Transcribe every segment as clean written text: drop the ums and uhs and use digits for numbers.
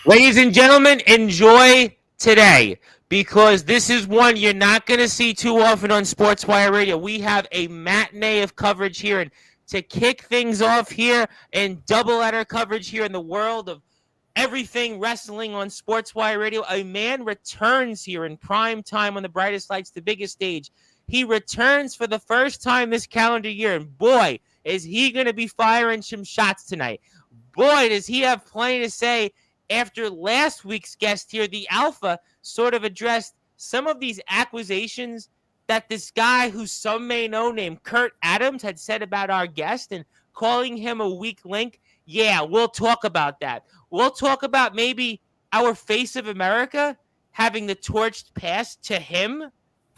Ladies and gentlemen, enjoy today because this is one you're not going to see too often on Sportswire Radio. We have a matinee of coverage here, and to kick things off here and double-header coverage here in the world of everything wrestling on Sportswire Radio, a man returns here in prime time on the brightest lights, the biggest stage. He returns for the first time this calendar year, and boy, is he going to be firing some shots tonight. Boy, does he have plenty to say. After last week's guest here, the Alpha sort of addressed some of these accusations that this guy who some may know named Kurt Adams had said about our guest and calling him a weak link. Yeah, we'll talk about that. We'll talk about maybe our face of America having the torch passed to him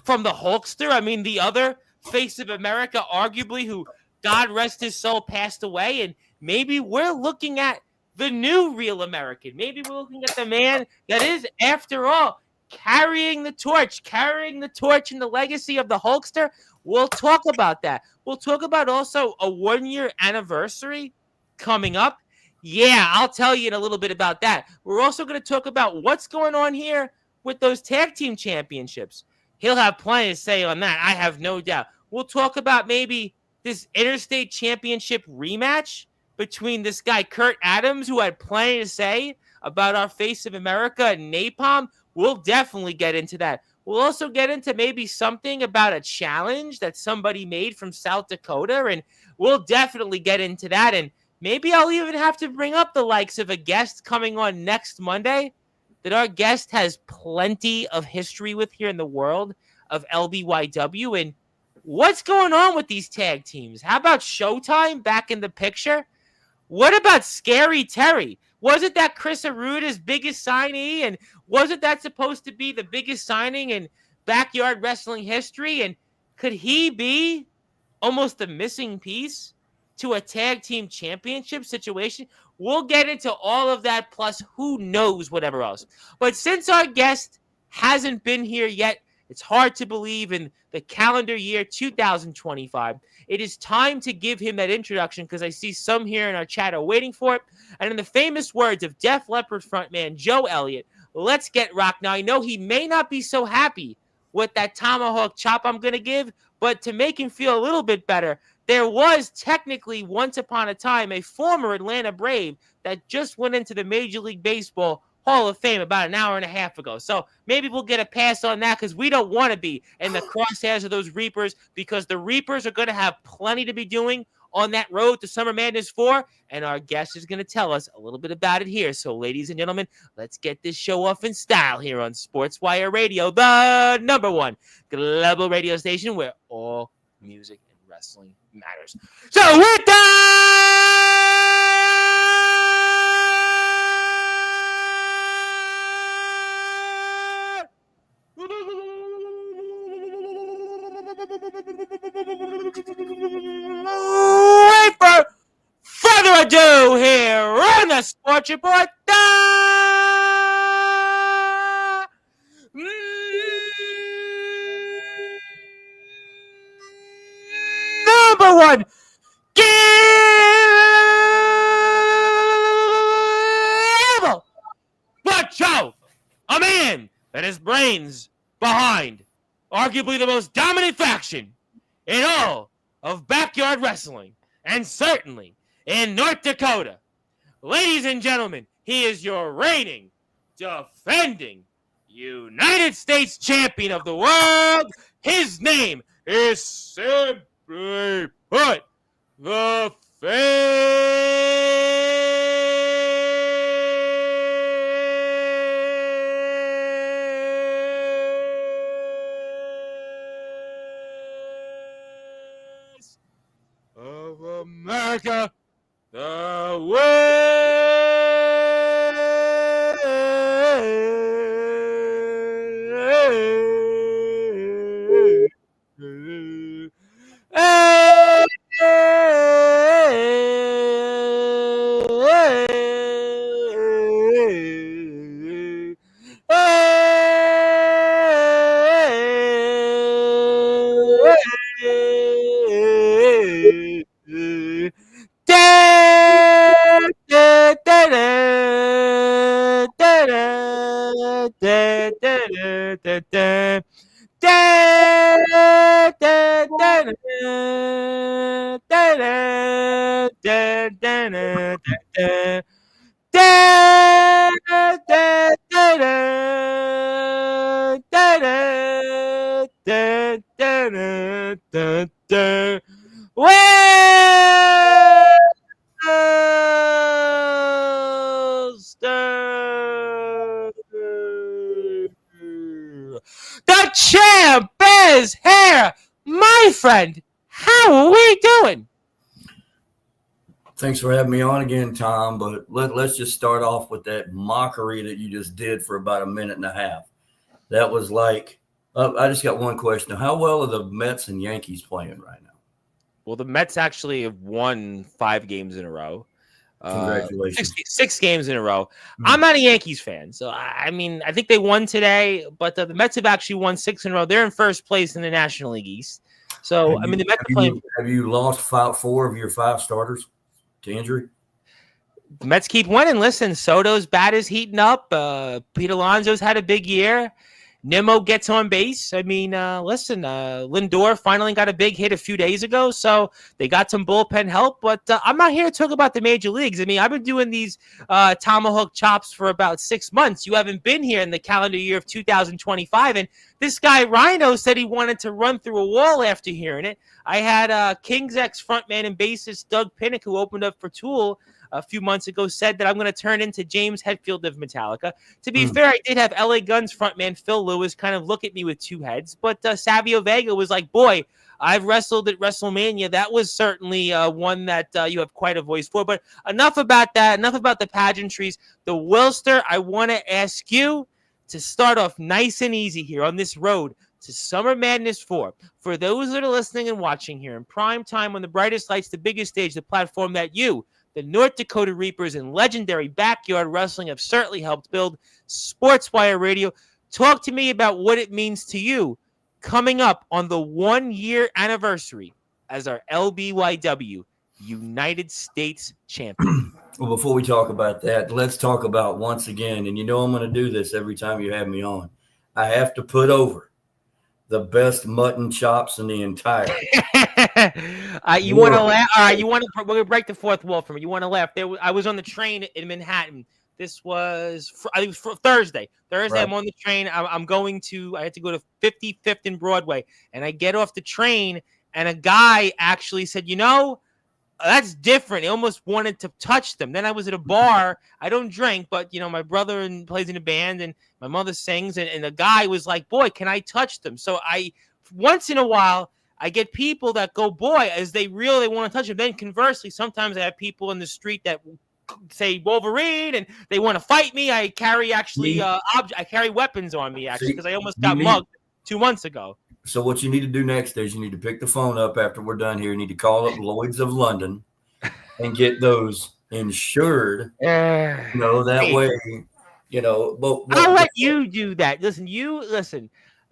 from the Hulkster. I mean, the other face of America, arguably, who, God rest his soul, passed away. And maybe we're looking at the new real American. Maybe we're looking at the man that is, after all, carrying the torch and the legacy of the Hulkster. We'll talk about that. We'll talk about also a 1-year anniversary coming up. Yeah, I'll tell you in a little bit about that. We're also going to talk about what's going on here with those tag team championships. He'll have plenty to say on that, I have no doubt. We'll talk about maybe this interstate championship rematch between this guy, Kurt Adams, who had plenty to say about our face of America and Napalm. We'll definitely get into that. We'll also get into maybe something about a challenge that somebody made from South Dakota, and we'll definitely get into that. And maybe I'll even have to bring up the likes of a guest coming on next Monday that our guest has plenty of history with here in the world of LBYW. And what's going on with these tag teams? How about Showtime back in the picture? What about Scary Terry? Wasn't that Chris Aruda's biggest signee? And wasn't that supposed to be the biggest signing in backyard wrestling history? And could he be almost the missing piece to a tag team championship situation? We'll get into all of that, plus who knows whatever else. But since our guest hasn't been here yet, it's hard to believe in the calendar year 2025. It is time to give him that introduction because I see some here in our chat are waiting for it. And in the famous words of Def Leppard frontman Joe Elliott, let's get rock. Now, I know he may not be so happy with that tomahawk chop I'm going to give, but to make him feel a little bit better, there was technically once upon a time a former Atlanta Brave that just went into the Major League Baseball Hall of Fame about an hour and a half ago. So maybe we'll get a pass on that because we don't want to be in the crosshairs of those Reapers because the Reapers are going to have plenty to be doing on that road to Summer Madness 4, and our guest is going to tell us a little bit about it here. So, ladies and gentlemen, let's get this show off in style here on Sportswire Radio, the #1 global radio station where all music and wrestling matters. So, with that, without further ado, here on the Sports Report, #1 Gamble What show? A man that has brains behind arguably the most dominant faction in all of backyard wrestling, and certainly in North Dakota. Ladies and gentlemen, he is your reigning, defending United States champion of the world. His name is simply put, the face of America, the The champ is here, my friend. How are we doing? Thanks for having me on again, Tom. But let's just start off with that mockery that you just did for about a minute and a half. That was like, I just got one question. How well are the Mets and Yankees playing right now? Well, the Mets actually have won 5 games in a row. Congratulations. Six games in a row. I'm not a Yankees fan, so I mean, I think they won today, but the Mets have actually won 6 in a row. They're in first place in the National League East. So, the Mets are playing. Have you lost 4 of your 5 starters to injury? The Mets keep winning. Listen, Soto's bat is heating up. Pete Alonso's had a big year. Nimmo gets on base. I mean, listen, Lindor finally got a big hit a few days ago, so they got some bullpen help. But I'm not here to talk about the major leagues. I mean, I've been doing these tomahawk chops for about 6 months. You haven't been here in the calendar year of 2025, and this guy Rhino said he wanted to run through a wall after hearing it. I had King's ex frontman and bassist Doug Pinnick, who opened up for Tool a few months ago, said that I'm going to turn into James Hetfield of Metallica. To be fair, I did have LA Guns frontman Phil Lewis kind of look at me with 2 heads, but Savio Vega was like, boy, I've wrestled at WrestleMania. That was certainly one that you have quite a voice for. But enough about that. Enough about the pageantries. The Willster, I want to ask you to start off nice and easy here on this road to Summer Madness 4. For those that are listening and watching here in prime time on the brightest lights, the biggest stage, the platform that you, the North Dakota Reapers and legendary Backyard Wrestling have certainly helped build, Sportzwire Radio. Talk to me about what it means to you coming up on the 1-year anniversary as our LBYW United States champion. Well, before we talk about that, let's talk about once again, and you know I'm going to do this every time you have me on. I have to put over the best mutton chops in the entire. You want to laugh? All right, we're going to break the fourth wall for me. You want to laugh? I was on the train in Manhattan. This was, I think it was Thursday. Right. I'm on the train. I had to go to 55th and Broadway. And I get off the train, and a guy actually said, that's different. He almost wanted to touch them. Then I was at a bar. I don't drink, but, my brother plays in a band, and my mother sings. And the guy was like, boy, can I touch them? So once in a while, I get people that go, boy, as they really want to touch them. Then conversely, sometimes I have people in the street that say Wolverine and they want to fight me. I carry I carry weapons on me actually because I almost got mugged 2 months ago. So what you need to do next is you need to pick the phone up after we're done here. You need to call up Lloyd's of London and get those insured. That way, I'll let you do that. Listen.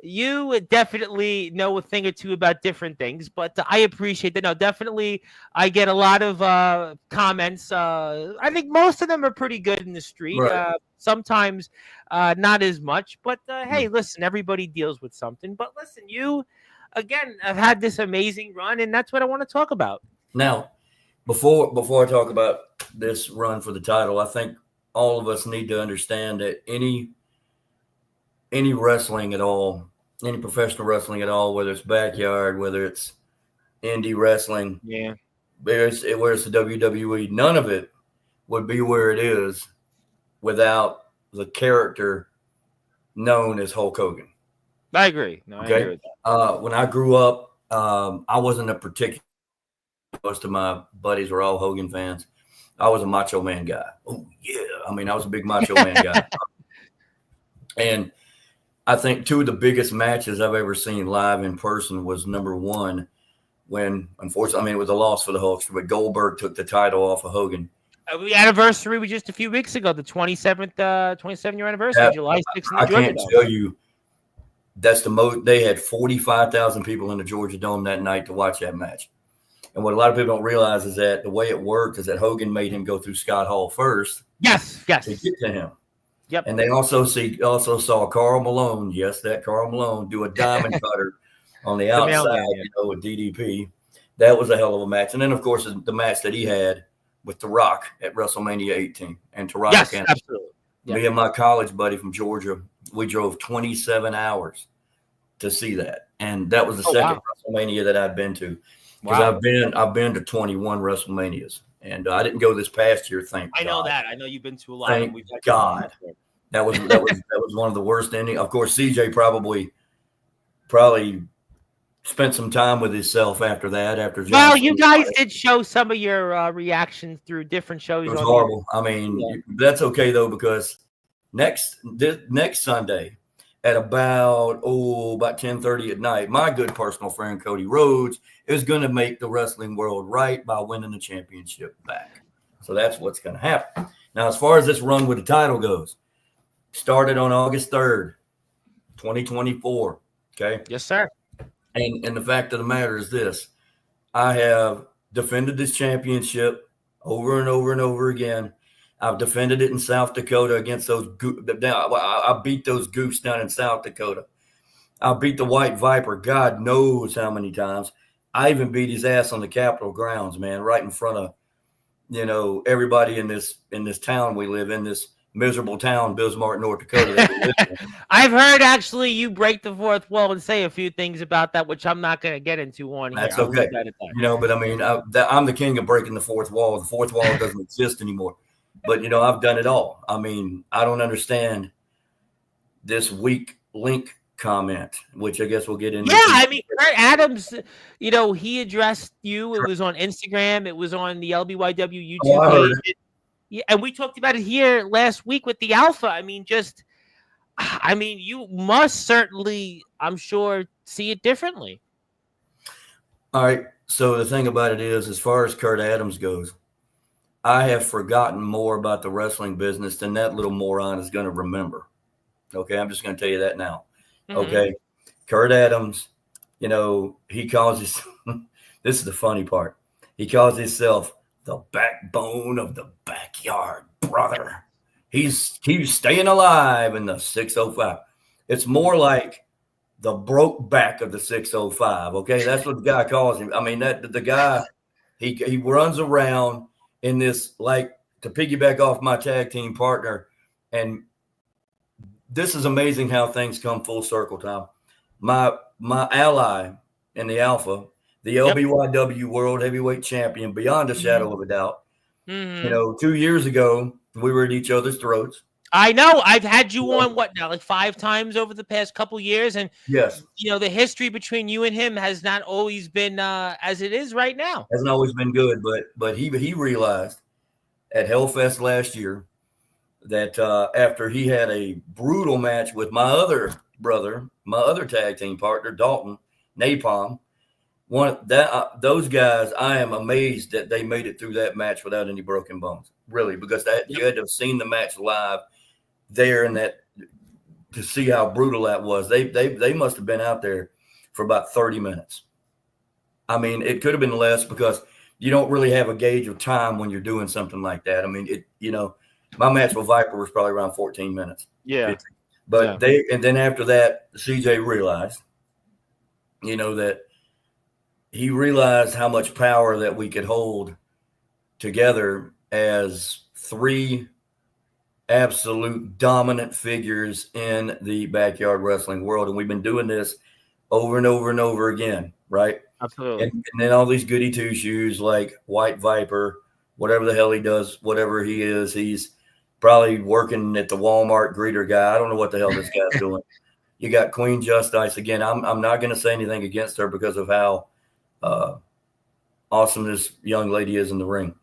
You definitely know a thing or two about different things, but I appreciate that. No, definitely, I get a lot of comments. I think most of them are pretty good in the street. Right. Sometimes not as much, but hey, listen, everybody deals with something. But listen, you, again, have had this amazing run, and that's what I want to talk about. Now, before I talk about this run for the title, I think all of us need to understand that any wrestling at all, any professional wrestling at all, whether it's backyard, whether it's indie wrestling, where it's the WWE, none of it would be where it is without the character known as Hulk Hogan. I agree. I agree with that. When I grew up, I wasn't a particular. Most of my buddies were all Hogan fans. I was a Macho Man guy. Oh yeah, I was a big Macho Man guy, and I think 2 of the biggest matches I've ever seen live in person was number 1 when, unfortunately, it was a loss for the Hulkster, but Goldberg took the title off of Hogan. The anniversary was just a few weeks ago, the 27-year anniversary, July 6th. I can't tell you, that's the most. They had 45,000 people in the Georgia Dome that night to watch that match. And what a lot of people don't realize is that the way it worked is that Hogan made him go through Scott Hall first. Yes. To get to him. Yep. And they also saw Karl Malone, yes, that Karl Malone, do a diamond cutter on the outside, mailman, yeah. with DDP. That was a hell of a match. And then, of course, the match that he had with The Rock at WrestleMania 18 in Toronto, Yes, Canada. absolutely. Yep. Me and my college buddy from Georgia, we drove 27 hours to see that. And that was the second WrestleMania that I'd been to. Because I've been to 21 WrestleManias. And I didn't go this past year, thank God. I know that. I know you've been to a lot. Thank God. That was one of the worst endings. Of course, CJ probably spent some time with himself after that. Well, you guys did show some of your reactions through different shows. It was horrible. I mean, that's okay though, because next Sunday at about 10:30 at night, my good personal friend Cody Rhodes is going to make the wrestling world right by winning the championship back. So that's what's going to happen. Now, as far as this run with the title goes, started on August 3rd, 2024. Okay. Yes, sir. And the fact of the matter is this: I have defended this championship over and over and over again. I've defended it in South Dakota against those. I beat those goofs down in South Dakota. I beat the White Viper, God knows how many times. I even beat his ass on the Capitol grounds, man, right in front of, everybody in this town we live in, this miserable town, Bismarck, North Dakota. That we live in. I've heard actually you break the fourth wall and say a few things about that, which I'm not going to get into on here. That's okay. But I mean, I'm the king of breaking the fourth wall. The fourth wall doesn't exist anymore. But, I've done it all. I mean, I don't understand this weak link comment, which I guess we'll get into. Yeah, I mean, Kurt Adams, he addressed you. It was on Instagram. It was on the LBYW YouTube page. Yeah, and we talked about it here last week with the Alpha. I mean, you must certainly, I'm sure, see it differently. All right. So the thing about it is, as far as Kurt Adams goes, I have forgotten more about the wrestling business than that little moron is going to remember. Okay, I'm just going to tell you that now. Mm-hmm. Okay, Kurt Adams, he calls his this is the funny part. He calls himself the backbone of the backyard, brother. He's staying alive in the 605. It's more like the broke back of the 605. Okay, that's what the guy calls him. I mean, that the guy he runs around in this, like, to piggyback off my tag team partner, and this is amazing how things come full circle, Tom. My ally in the Alpha, the LBYW World Heavyweight Champion, beyond a shadow of a doubt. Mm-hmm. 2 years ago, we were at each other's throats. I know. I've had you on, like 5 times over the past couple years, and yes, the history between you and him has not always been as it is right now. Hasn't always been good, but he realized at Hellfest last year that after he had a brutal match with my other brother, my other tag team partner, Dalton Napalm, those guys, I am amazed that they made it through that match without any broken bones. Really, because you had to have seen the match live there, and that to see how brutal that was. They must have been out there for about 30 minutes. I mean, it could have been less, because you don't really have a gauge of time when you're doing something like that. I mean, my match with Viper was probably around 14 minutes. Yeah. 15. But and then after that, CJ realized, that he realized how much power that we could hold together as 3 absolute dominant figures in the backyard wrestling world. And we've been doing this over and over and over again, right? Absolutely. And then all these goody two shoes like White Viper, whatever the hell he does, whatever he is, he's probably working at the Walmart greeter guy. I don't know what the hell this guy's doing. You got Queen Justice again. I'm not going to say anything against her because of how awesome this young lady is in the ring.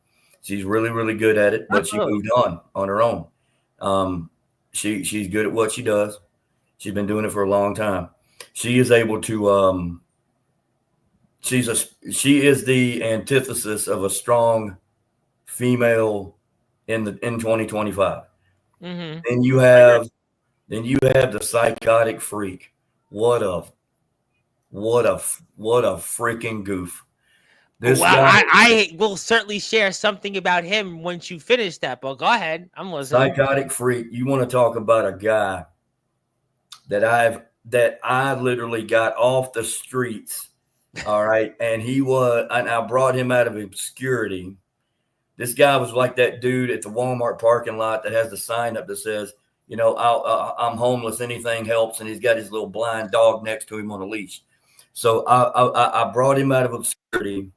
She's really, really good at it, but she moved on her own. She's good at what she does. She's been doing it for a long time. She is able to. She is the antithesis of a strong female in 2025. Mm-hmm. Then you have the psychotic freak. What a freaking goof. This Well, guy, I will certainly share something about him once you finish that, but go ahead. I'm listening. psychotic freak. You want to talk about a guy that I literally got off the streets. All right. And I brought him out of obscurity. This guy was like that dude at the Walmart parking lot that has the sign up that says, I'm homeless, anything helps. And he's got his little blind dog next to him on a leash. So I brought him out of obscurity,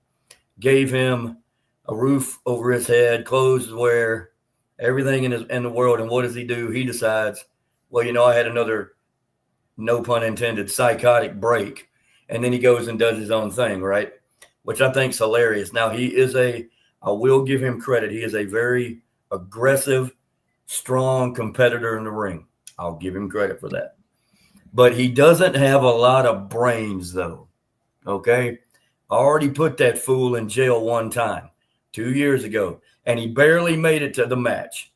gave him a roof over his head, clothes to wear, everything in the world. And what does he do? He decides, well, I had another, no pun intended, psychotic break. And then he goes and does his own thing, right? Which I think is hilarious. Now, I will give him credit. He is a very aggressive, strong competitor in the ring. I'll give him credit for that. But he doesn't have a lot of brains, though. Okay? I already put that fool in jail one time, 2 years ago, and he barely made it to the match.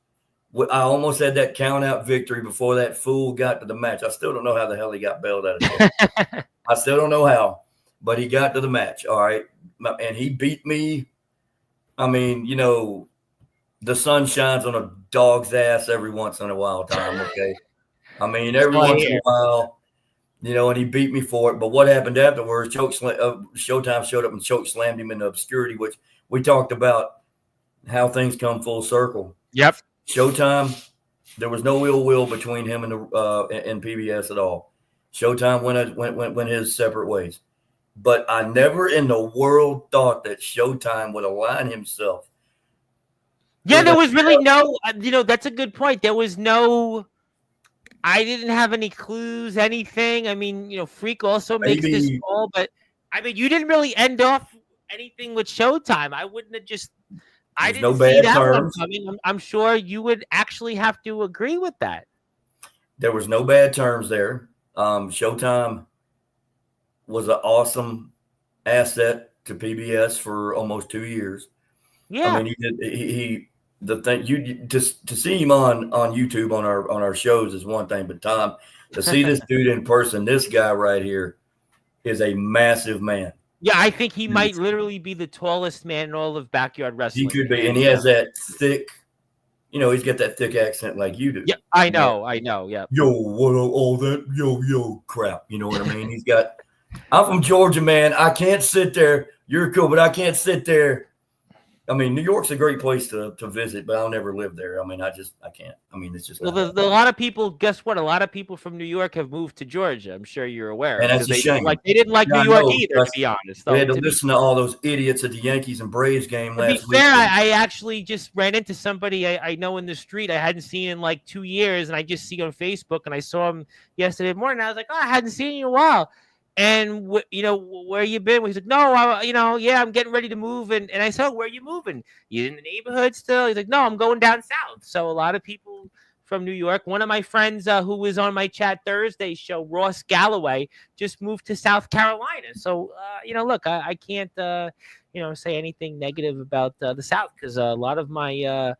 I almost had that count-out victory before that fool got to the match. I still don't know how the hell he got bailed out of jail. I still don't know how, but he got to the match, all right? And he beat me. I mean, the sun shines on a dog's ass every once in a while time, okay? I mean, every once in a while, and he beat me for it. But what happened afterwards, Showtime showed up and choke slammed him into obscurity, which we talked about how things come full circle. Yep. Showtime, there was no ill will between him and PBS at all. Showtime went his separate ways. But I never in the world thought that Showtime would align himself. Yeah, there was really no, that's a good point. There was no, I didn't have any clues, anything. I mean, Freak also makes this call, but I mean, you didn't really end off anything with Showtime. I wouldn't have just, I didn't see that one coming. I'm sure you would actually have to agree with that. There was no bad terms there. Showtime was an awesome asset to PBS for almost 2 years. Yeah. I mean, the thing to see him on YouTube on our shows is one thing, but Tom, to see this dude in person, this guy right here is a massive man. Yeah, I think he might literally be the tallest man in all of backyard wrestling. He could be, and he has that thick, he's got that thick accent like you do. Yeah, I know, yeah. Yo, what all that yo crap, you know what I mean? I'm from Georgia, man. I can't sit there. You're cool, but I can't sit there. I mean, New York's a great place to visit, but I'll never live there. I mean, I can't. I mean, it's just. Well, a lot of people. Guess what? A lot of people from New York have moved to Georgia. I'm sure you're aware. And that's a shame. They didn't like New York either, to be honest. We had to listen to all those idiots at the Yankees and Braves game last week. To be fair, I actually just ran into somebody I know in the street I hadn't seen in like 2 years, and I just see on Facebook, and I saw him yesterday morning. I was like, I hadn't seen you in a while. And, where you been? He's like, no, I'm getting ready to move. And I said, where are you moving? You in the neighborhood still? He's like, no, I'm going down south. So a lot of people from New York. One of my friends who was on my Chat Thursday show, Ross Galloway, just moved to South Carolina. So, look, I can't, say anything negative about the South because a lot of my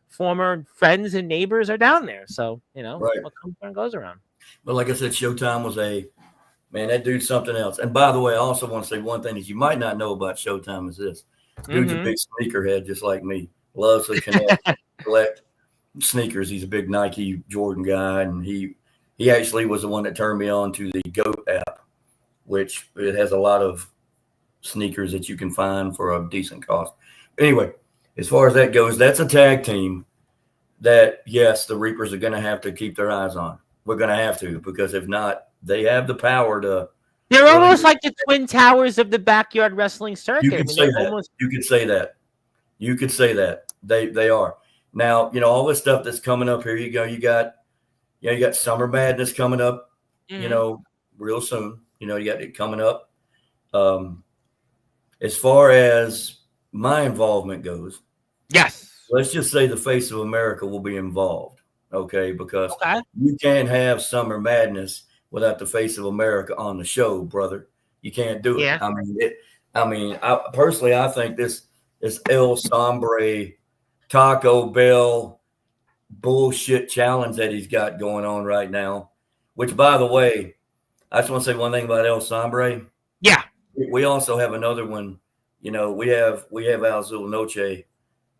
former friends and neighbors are down there. So, right. What comes around goes around. But like I said, Showtime was man, that dude's something else. And by the way, I also want to say one thing that you might not know about Showtime is this. Dude's a big sneakerhead just like me. Loves to collect sneakers. He's a big Nike Jordan guy, and he actually was the one that turned me on to the GOAT app, which it has a lot of sneakers that you can find for a decent cost. Anyway, as far as that goes, that's a tag team that, yes, the Reapers are going to have to keep their eyes on. We're going to have to, because if not, they have the power to. They're almost like the Twin Towers of the backyard wrestling circuit. You could say that. You could say that. You could say that. They are. Now, all this stuff that's coming up here, you got Summer Madness coming up, real soon. You got it coming up. As far as my involvement goes, yes. Let's just say the Face of America will be involved, okay? Because you can't have Summer Madness without the Face of America on the show, brother. You can't do it. Yeah. I personally, I think this El Sombre Taco Bell bullshit challenge that he's got going on right now, which, by the way, I just want to say one thing about El Sombre. Yeah. We also have another one we have Azul Noche in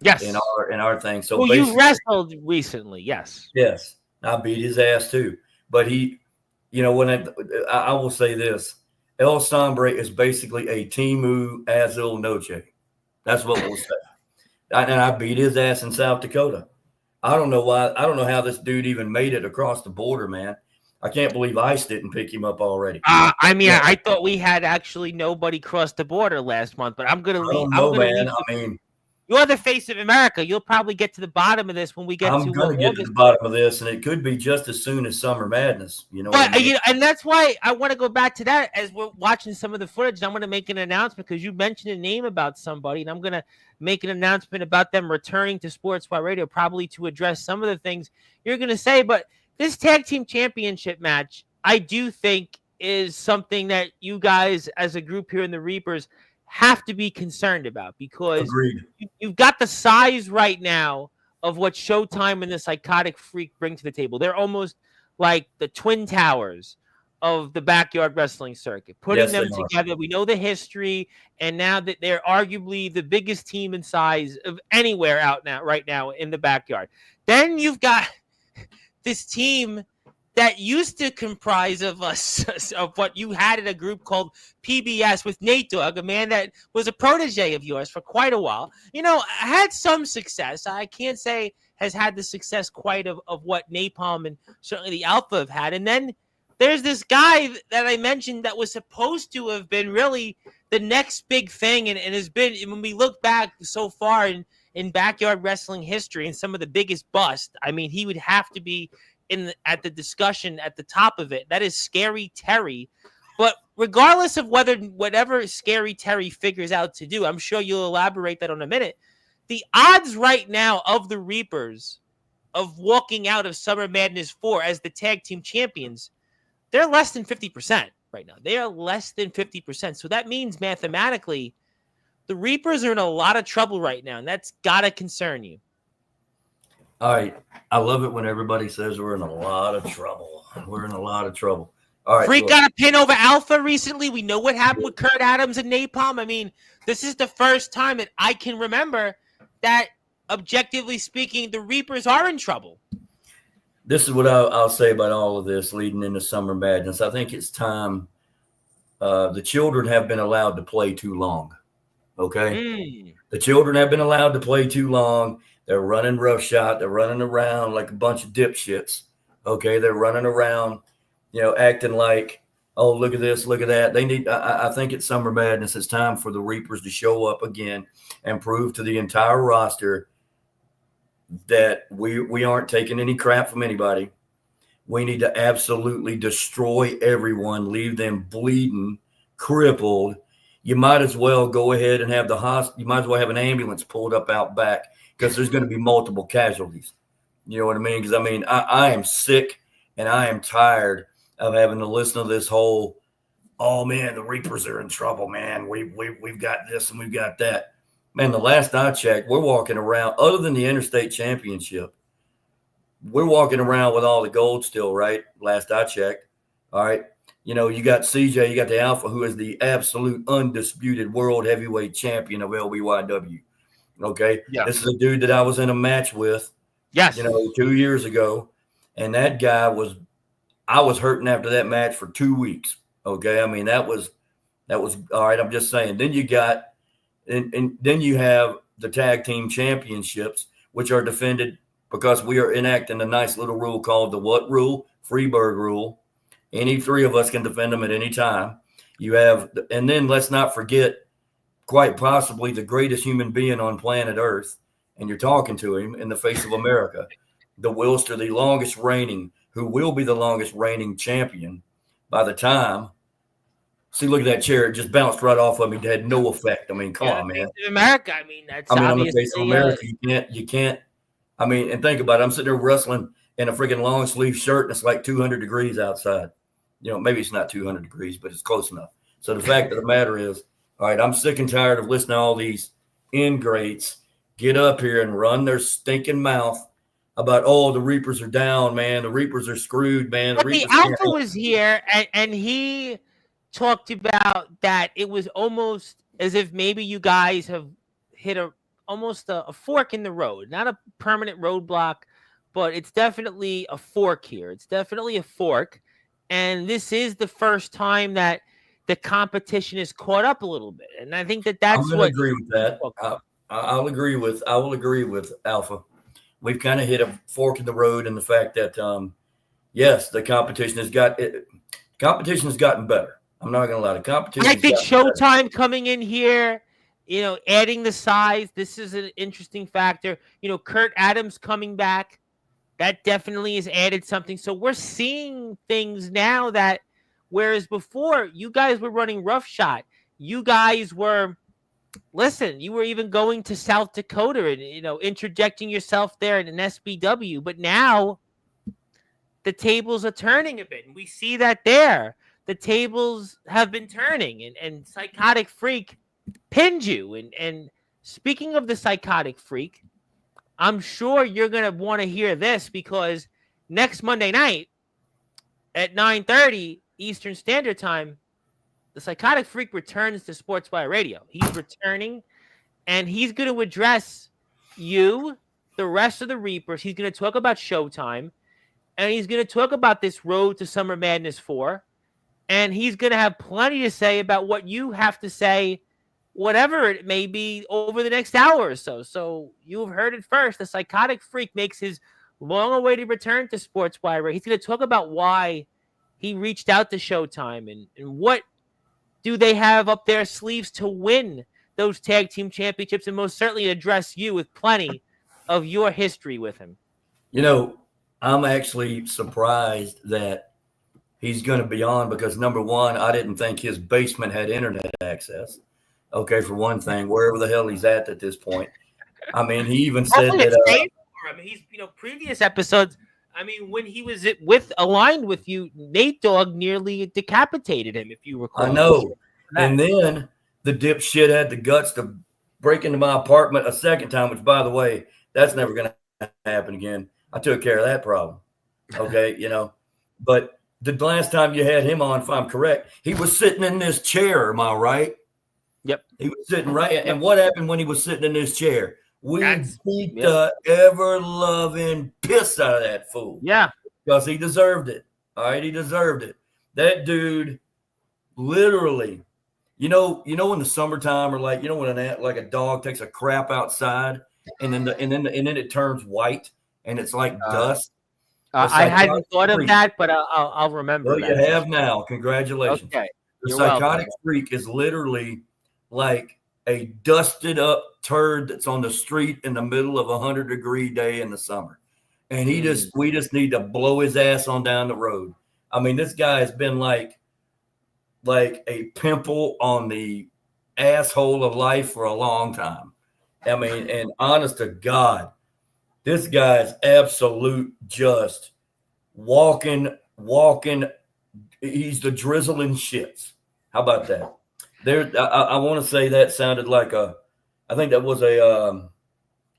Yes. our thing. So Well, you basically, wrestled recently. Yes. yes, I beat his ass too. But when I will say this, El Sombre is basically a Timu Azul Noche. That's what we'll say. And I beat his ass in South Dakota. I don't know why. I don't know how this dude even made it across the border, man. I can't believe ICE didn't pick him up already. I mean, Yeah. I thought we had actually nobody cross the border last month, but I'm gonna I leave. don't I'm know, gonna man. leave. I mean, You're the face of America. You'll probably get to the bottom of this when we get I'm to gonna get to the August. bottom of this, and it could be just as soon as Summer Madness. You know what I But mean? and that's why I want to go back to that as we're watching some of the footage. I'm going to make an announcement because you mentioned a name about somebody, and I'm going to make an announcement about them returning to Sportswire Radio, probably to address some of the things you're going to say. But this tag team championship match, I do think, is something that you guys, as a group here in the Reapers, have to be concerned about because Agreed. you've got the size right now of what Showtime and the Psychotic Freak bring to the table. They're almost like the Twin Towers of the backyard wrestling circuit. Putting Yes, they them are. together, we know the history, and now that they're arguably the biggest team in size of anywhere out now, right now in the backyard. Then you've got this team that used to comprise of us of what you had in a group called PBS with Nate Dogg, a man that was a protege of yours for quite a while. Had some success. I can't say has had the success quite of what Napalm and certainly the Alpha have had. And then there's this guy that I mentioned that was supposed to have been really the next big thing and has been, when we look back so far in backyard wrestling history and some of the biggest busts, I mean, he would have to be at the discussion at the top of it. That is Scary Terry. But regardless of whatever Scary Terry figures out to do, I'm sure you'll elaborate that on a minute. The odds right now of the Reapers of walking out of Summer Madness 4 as the tag team champions, they're less than 50% right now. They are less than 50%. So that means mathematically the Reapers are in a lot of trouble right now, and that's got to concern you. All right. I love it when everybody says we're in a lot of trouble. We're in a lot of trouble. All right. Freak got a pin over Alpha recently. We know what happened with Kurt Adams and Napalm. I mean, this is the first time that I can remember that, objectively speaking, the Reapers are in trouble. This is what I'll say about all of this leading into Summer Madness. I think it's time. The children have been allowed to play too long. Okay? The children have been allowed to play too long. They're running roughshod. They're running around like a bunch of dipshits. Okay, they're running around, acting like, oh, look at this, look at that. They need. I think it's Summer Madness. It's time for the Reapers to show up again and prove to the entire roster that we aren't taking any crap from anybody. We need to absolutely destroy everyone, leave them bleeding, crippled. You might as well go ahead and have you might as well have an ambulance pulled up out back, because there's going to be multiple casualties. You know what I mean? Because, I mean, I am sick and I am tired of having to listen to this whole, oh, man, the Reapers are in trouble, man. We've got this and we've got that. Man, the last I checked, we're walking around, other than the Interstate Championship, we're walking around with all the gold still, right? Last I checked. All right. You got CJ, you got the Alpha, who is the absolute undisputed world heavyweight champion of LBYW. Okay. Yeah. This is a dude that I was in a match with, yes, 2 years ago. And that guy I was hurting after that match for 2 weeks. Okay. I mean, that was all right. I'm just saying. Then you got, and then you have the tag team championships, which are defended because we are enacting a nice little rule called the what rule? Freeburg rule. Any three of us can defend them at any time. You have, and then let's not forget, quite possibly the greatest human being on planet Earth, and you're talking to him in the face of America, the Willster, the longest reigning, who will be the longest reigning champion by the time. See, look at that chair. It just bounced right off of me. It had no effect. I mean, come on, man. America, I mean, that's on the face of America, you can't. I mean, and think about it. I'm sitting there wrestling in a freaking long sleeve shirt, and it's like 200 degrees outside. Maybe it's not 200 degrees, but it's close enough. So the fact of the matter is, all right, I'm sick and tired of listening to all these ingrates get up here and run their stinking mouth about, oh, the Reapers are down, man. The Reapers are screwed, man. The Alpha was here, and he talked about that it was almost as if maybe you guys have hit almost a fork in the road, not a permanent roadblock, but it's definitely a fork here. It's definitely a fork. And this is the first time that the competition is caught up a little bit. And I think that I'm that's going to what. agree with that. I will agree with Alpha. We've kind of hit a fork in the road in the fact that, yes, the competition has gotten better. I'm not going to lie. The competition. I think Showtime coming in here, adding the size. This is an interesting factor. Kurt Adams coming back. That definitely has added something. So we're seeing things now that, whereas before you guys were running roughshod, you guys were, you were even going to South Dakota and, interjecting yourself there in an SBW. But now the tables are turning a bit. And we see that there. The tables have been turning, and Psychotic Freak pinned you. And speaking of the Psychotic Freak, I'm sure you're going to want to hear this, because next Monday night at 9:30 Eastern Standard Time, the Psychotic Freak returns to Sportswire Radio. He's returning, and he's going to address you, the rest of the Reapers. He's going to talk about Showtime, and he's going to talk about this road to Summer Madness 4, and he's going to have plenty to say about what you have to say, whatever it may be, over the next hour or so. So you've heard it first. The Psychotic Freak makes his long-awaited return to Sportswire. He's going to talk about why he reached out to Showtime and what do they have up their sleeves to win those tag team championships, and most certainly address you with plenty of your history with him. I'm actually surprised that he's going to be on, because number one, I didn't think his basement had internet access. Okay, for one thing, wherever the hell he's at this point. I mean, he even said that. He's, previous episodes. I mean, when he was aligned with you, Nate Dogg nearly decapitated him, if you recall. I know. And then the dipshit had the guts to break into my apartment a second time, which, by the way, that's never going to happen again. I took care of that problem. Okay, But the last time you had him on, if I'm correct, he was sitting in this chair. Am I right? Yep. He was sitting right. And what happened when he was sitting in this chair? We beat the ever-loving piss out of that fool. Yeah. Because he deserved it. All right, he deserved it. That dude, literally, in the summertime, or when a dog takes a crap outside, and then it turns white, and it's like dust. I hadn't thought of that, but I'll remember. Well, you have now. Congratulations. Okay. The Psychotic Freak is literally like a dusted up turd that's on the street in the middle of 100-degree day in the summer. And we just need to blow his ass on down the road. I mean, this guy has been like a pimple on the asshole of life for a long time. I mean, and honest to God, this guy's absolute just walking. He's the drizzling shits. How about that? I want to say that sounded like I think that was a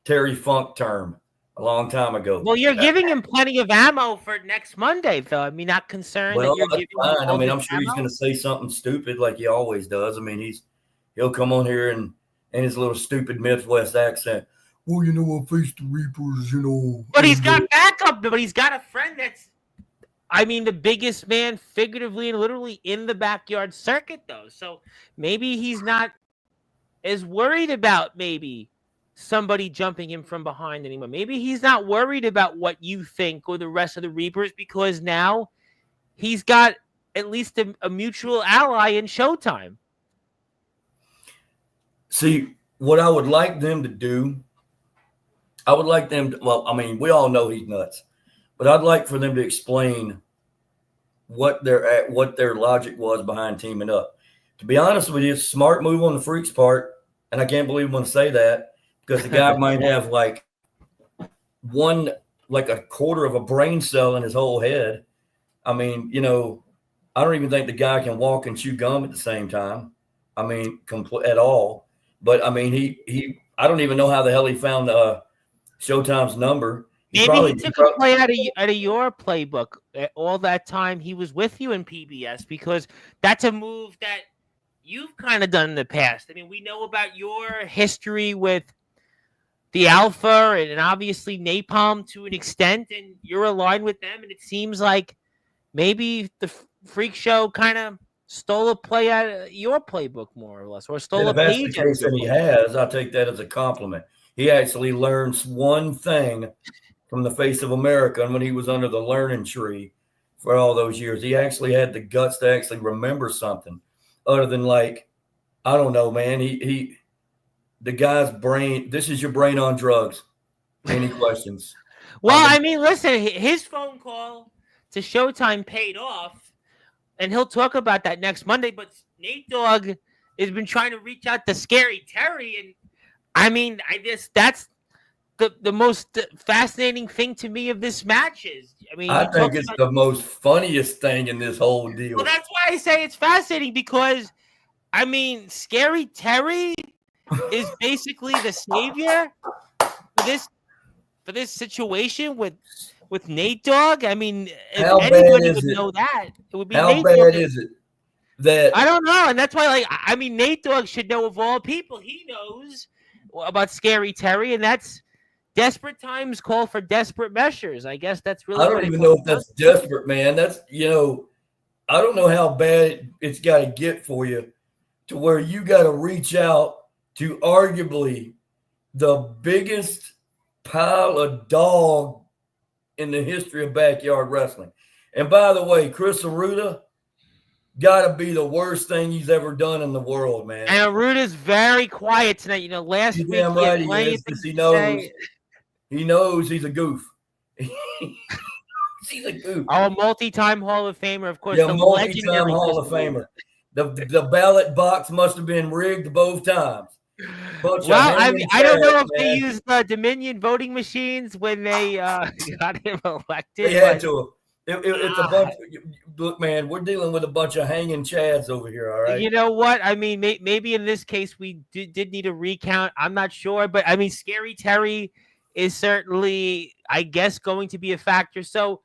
Terry Funk term a long time ago. Well, you're giving him plenty of ammo for next Monday, though. I mean, not concerned that you're giving him. I mean, I'm sure he's going to say something stupid like he always does. I mean, he'll come on here and in his little stupid Midwest accent. Well, I faced the Reapers, But he's got backup. But he's got a friend that's, the biggest man figuratively and literally in the backyard circuit, though. So maybe he's not as worried about maybe somebody jumping him from behind anymore. Maybe he's not worried about what you think or the rest of the Reapers, because now he's got at least a mutual ally in Showtime. See, what I would like them to do, we all know he's nuts, but I'd like for them to explain what their logic was behind teaming up. To be honest with you, it's a smart move on the Freak's part, and I can't believe I'm going to say that, because the guy might have like a quarter of a brain cell in his whole head. I mean, I don't even think the guy can walk and chew gum at the same time. I mean, at all. But I mean, I don't even know how the hell he found Showtime's number. Maybe he took a play out of your playbook all that time he was with you in PBS, because that's a move that you've kind of done in the past. I mean, we know about your history with the Alpha and obviously Napalm to an extent, and you're aligned with them. And it seems like maybe the Freak Show kind of stole a play out of your playbook, more or less, or stole And a if that's the page out of case, your and he book. has, I take that as a compliment. He actually learns one thing from the face of America, and when he was under the learning tree for all those years, he actually had the guts to actually remember something other than like, I don't know, man. The guy's brain. This is your brain on drugs. Any questions? Well, I mean, listen, his phone call to Showtime paid off, and he'll talk about that next Monday. But Nate Dogg has been trying to reach out to Scary Terry, and I mean, I guess that's the most fascinating thing to me of this match is. I mean, I think it's the most funniest thing in this whole deal. Well, that's why I say it's fascinating because, I mean, Scary Terry is basically the savior for this situation with Nate Dogg. I mean, if anybody would know that, it would be Nate Dogg. How bad is it that I don't know, and that's why, like, I mean, Nate Dogg should know of all people. He knows about Scary Terry, and that's desperate times call for desperate measures. I guess that's really. I don't even know if that's desperate, man. That's I don't know how bad it's got to get for you to where you got to reach out to arguably the biggest pile of dog in the history of backyard wrestling. And by the way, Chris Aruda got to be the worst thing he's ever done in the world, man. And Aruda's very quiet tonight. You know, last week damn right he is, because he knows. He knows he's a goof. He's a goof. Oh, a multi-time Hall of Famer, of course. Yeah, the multi-time Hall of Famer. The ballot box must have been rigged both times. Well, I don't know if they used Dominion voting machines when they got him elected. They had to. It's a bunch. Look, man, we're dealing with a bunch of hanging chads over here. All right. You know what? I mean, maybe in this case we did need a recount. I'm not sure, but I mean, Scary Terry is certainly, I guess, going to be a factor. So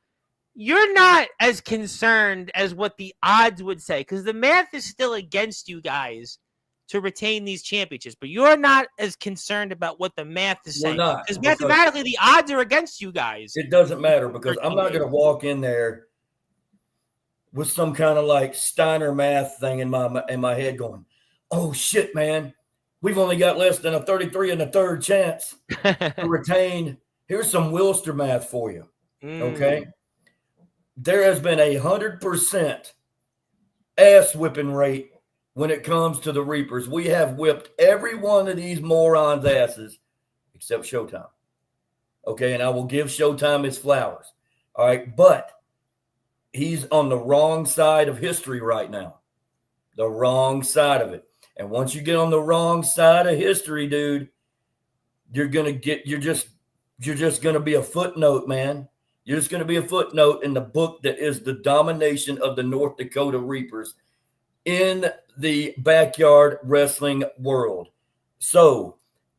you're not as concerned as what the odds would say, because the math is still against you guys to retain these championships, but you're not as concerned about what the math is saying. Because mathematically, the odds are against you guys. It doesn't matter, because I'm not going to walk in there with some kind of like Steiner math thing in my head going, oh shit, man, we've only got less than a 33 and a third chance to retain. Here's some Willster math for you. Okay. There has been 100% ass whipping rate when it comes to the Reapers. We have whipped every one of these morons' asses except Showtime. Okay, and I will give Showtime his flowers. All right, but he's on the wrong side of history right now. The wrong side of it. And once you get on the wrong side of history, dude, you're just gonna be a footnote, man. You're just gonna be a footnote in the book that is the domination of the North Dakota Reapers in the backyard wrestling world. So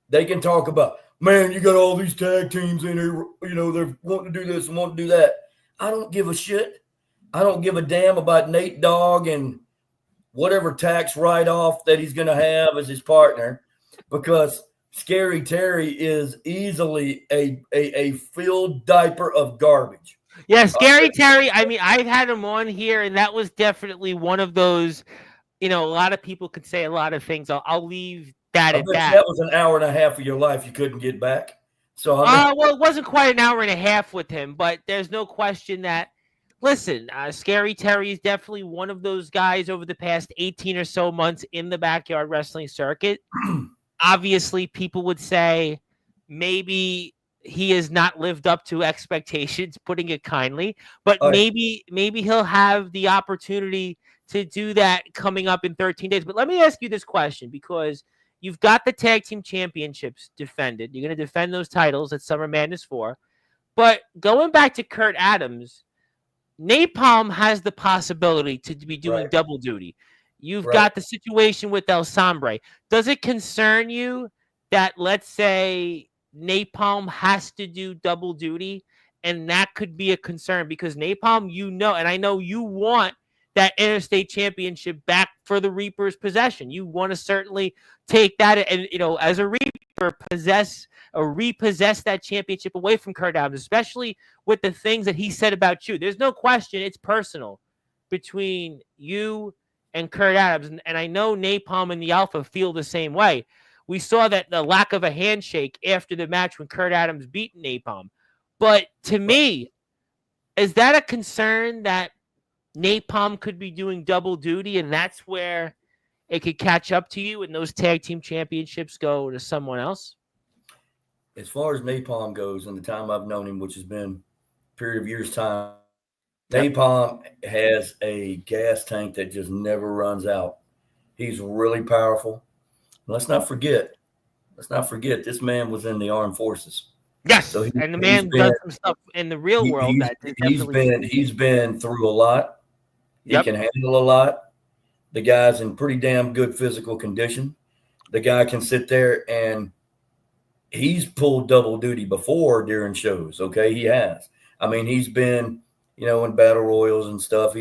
they can talk about, man, you got all these tag teams in here, they're wanting to do this and wanting to do that. I don't give a shit. I don't give a damn about Nate Dogg and whatever tax write-off that he's going to have as his partner, because Scary Terry is easily a filled diaper of garbage. Yeah, Scary Terry, I mean, I've had him on here, and that was definitely one of those, a lot of people could say a lot of things. I'll leave that at that. That was an hour and a half of your life you couldn't get back. So well, it wasn't quite an hour and a half with him, but there's no question that, listen, Scary Terry is definitely one of those guys over the past 18 or so months in the backyard wrestling circuit. Obviously, people would say maybe he has not lived up to expectations, putting it kindly, but maybe he'll have the opportunity to do that coming up in 13 days. But let me ask you this question, because you've got the tag team championships defended. You're going to defend those titles at Summer Madness 4. But going back to Kurt Adams, Napalm has the possibility to be doing double duty. You've got the situation with El Sombre. Does it concern you that, let's say, Napalm has to do double duty, and that could be a concern? Because Napalm, and I know you want that interstate championship back for the Reaper's possession. You want to certainly take that and, as a Reaper, repossess that championship away from Kurt Adams, especially with the things that he said about you. There's no question it's personal between you and Kurt Adams. And I know Napalm and the Alpha feel the same way. We saw that the lack of a handshake after the match when Kurt Adams beat Napalm. But to me, is that a concern that Napalm could be doing double duty, and that's where it could catch up to you and those tag team championships go to someone else? As far as Napalm goes, in the time I've known him, which has been a period of years' time, Napalm has a gas tank that just never runs out. He's really powerful. Let's not forget, this man was in the armed forces. Yes, so and the man does some stuff in the real world. He's been through a lot. He can handle a lot. The guy's in pretty damn good physical condition. The guy can sit there, and he's pulled double duty before during shows. Okay, he has. I mean, he's been, in battle royals and stuff.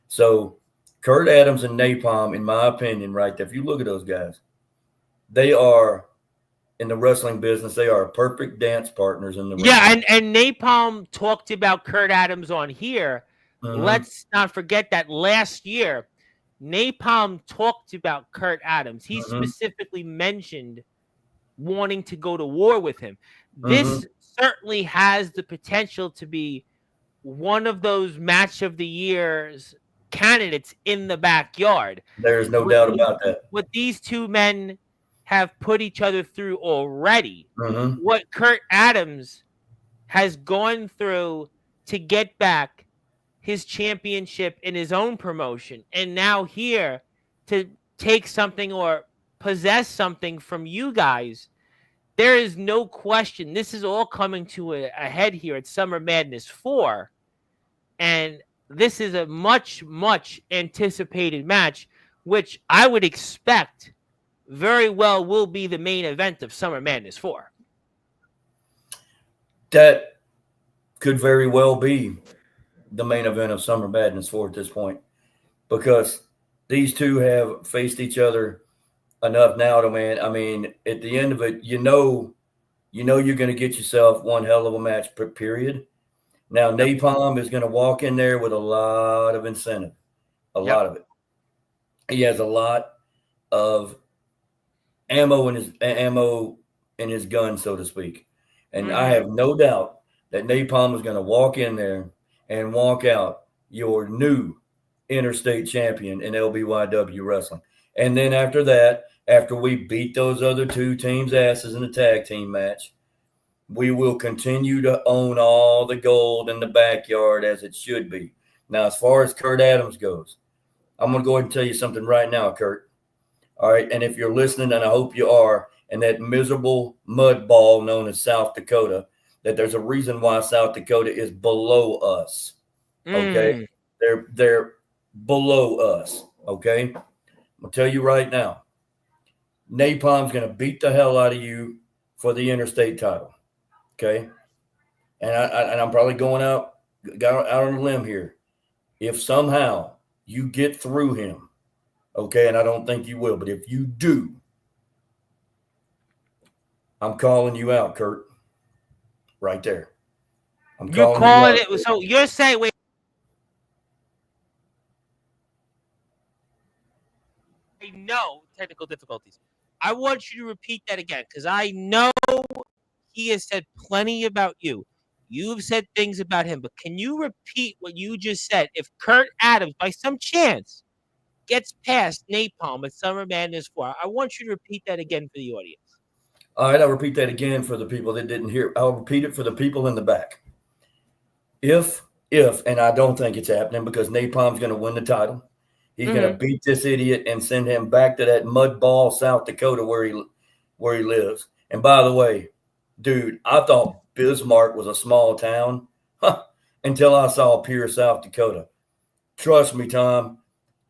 So Kurt Adams and Napalm, in my opinion, right there, if you look at those guys, they are, in the wrestling business, they are perfect dance partners in the ring. Yeah, and Napalm talked about Kurt Adams on here. Mm-hmm. Let's not forget that last year, Napalm talked about Kurt Adams. He specifically mentioned wanting to go to war with him. This certainly has the potential to be one of those match of the year's candidates in the backyard. There's no doubt about that. What these two men have put each other through already, what Kurt Adams has gone through to get back his championship in his own promotion, and now here to take something or possess something from you guys, there is no question this is all coming to a head here at Summer Madness 4, and this is a much, much anticipated match, which I would expect very well will be the main event of Summer Madness 4. That could very well be the main event of Summer Madness 4 at this point, because these two have faced each other enough now to, man, I mean, at the end of it, you're going to get yourself one hell of a match, period. Now, Napalm is going to walk in there with a lot of incentive, a lot of it. He has a lot of ammo in his gun, so to speak. And I have no doubt that Napalm is going to walk in there and walk out your new interstate champion in LBYW wrestling. And then after that, after we beat those other two teams' asses in the tag team match, we will continue to own all the gold in the backyard as it should be. Now, as far as Kurt Adams goes, I'm going to go ahead and tell you something right now, Kurt. All right, and if you're listening, and I hope you are, and that miserable mud ball known as South Dakota, that there's a reason why South Dakota is below us. Okay, they're below us. Okay, I'm gonna tell you right now, Napalm's gonna beat the hell out of you for the interstate title. Okay, and I'm probably going out on a limb here. If somehow you get through him, okay, and I don't think you will, but if you do, I'm calling you out, Kurt. Right there. You're calling it. So you're saying, wait. I know technical difficulties. I want you to repeat that again, because I know he has said plenty about you. You've said things about him, but can you repeat what you just said? If Kurt Adams, by some chance, gets past Napalm at Summer Madness 4, I want you to repeat that again for the audience. All right, I'll repeat that again for the people that didn't hear. I'll repeat it for the people in the back. If, and I don't think it's happening because Napalm's going to win the title. He's going to beat this idiot and send him back to that mud ball, South Dakota, where he lives. And by the way, dude, I thought Bismarck was a small town until I saw Pierce, South Dakota. Trust me, Tom,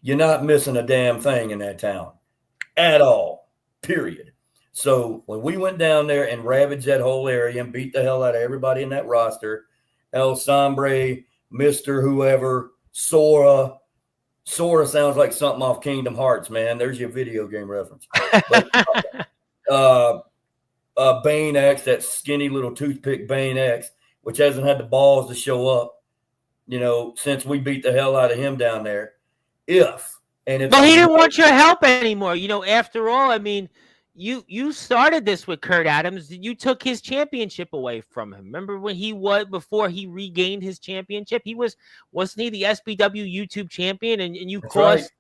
you're not missing a damn thing in that town at all, period. So when we went down there and ravaged that whole area and beat the hell out of everybody in that roster, El Sombre, Mr. Whoever, Sora, Sora sounds like something off Kingdom Hearts, man. There's your video game reference. But, Bane X, that skinny little toothpick Bane X, which hasn't had the balls to show up, since we beat the hell out of him down there. He didn't want your help anymore. After all, I mean, you started this with Kurt Adams. You took his championship away from him. Remember when before he regained his championship? Wasn't he the SBW YouTube champion? And you cost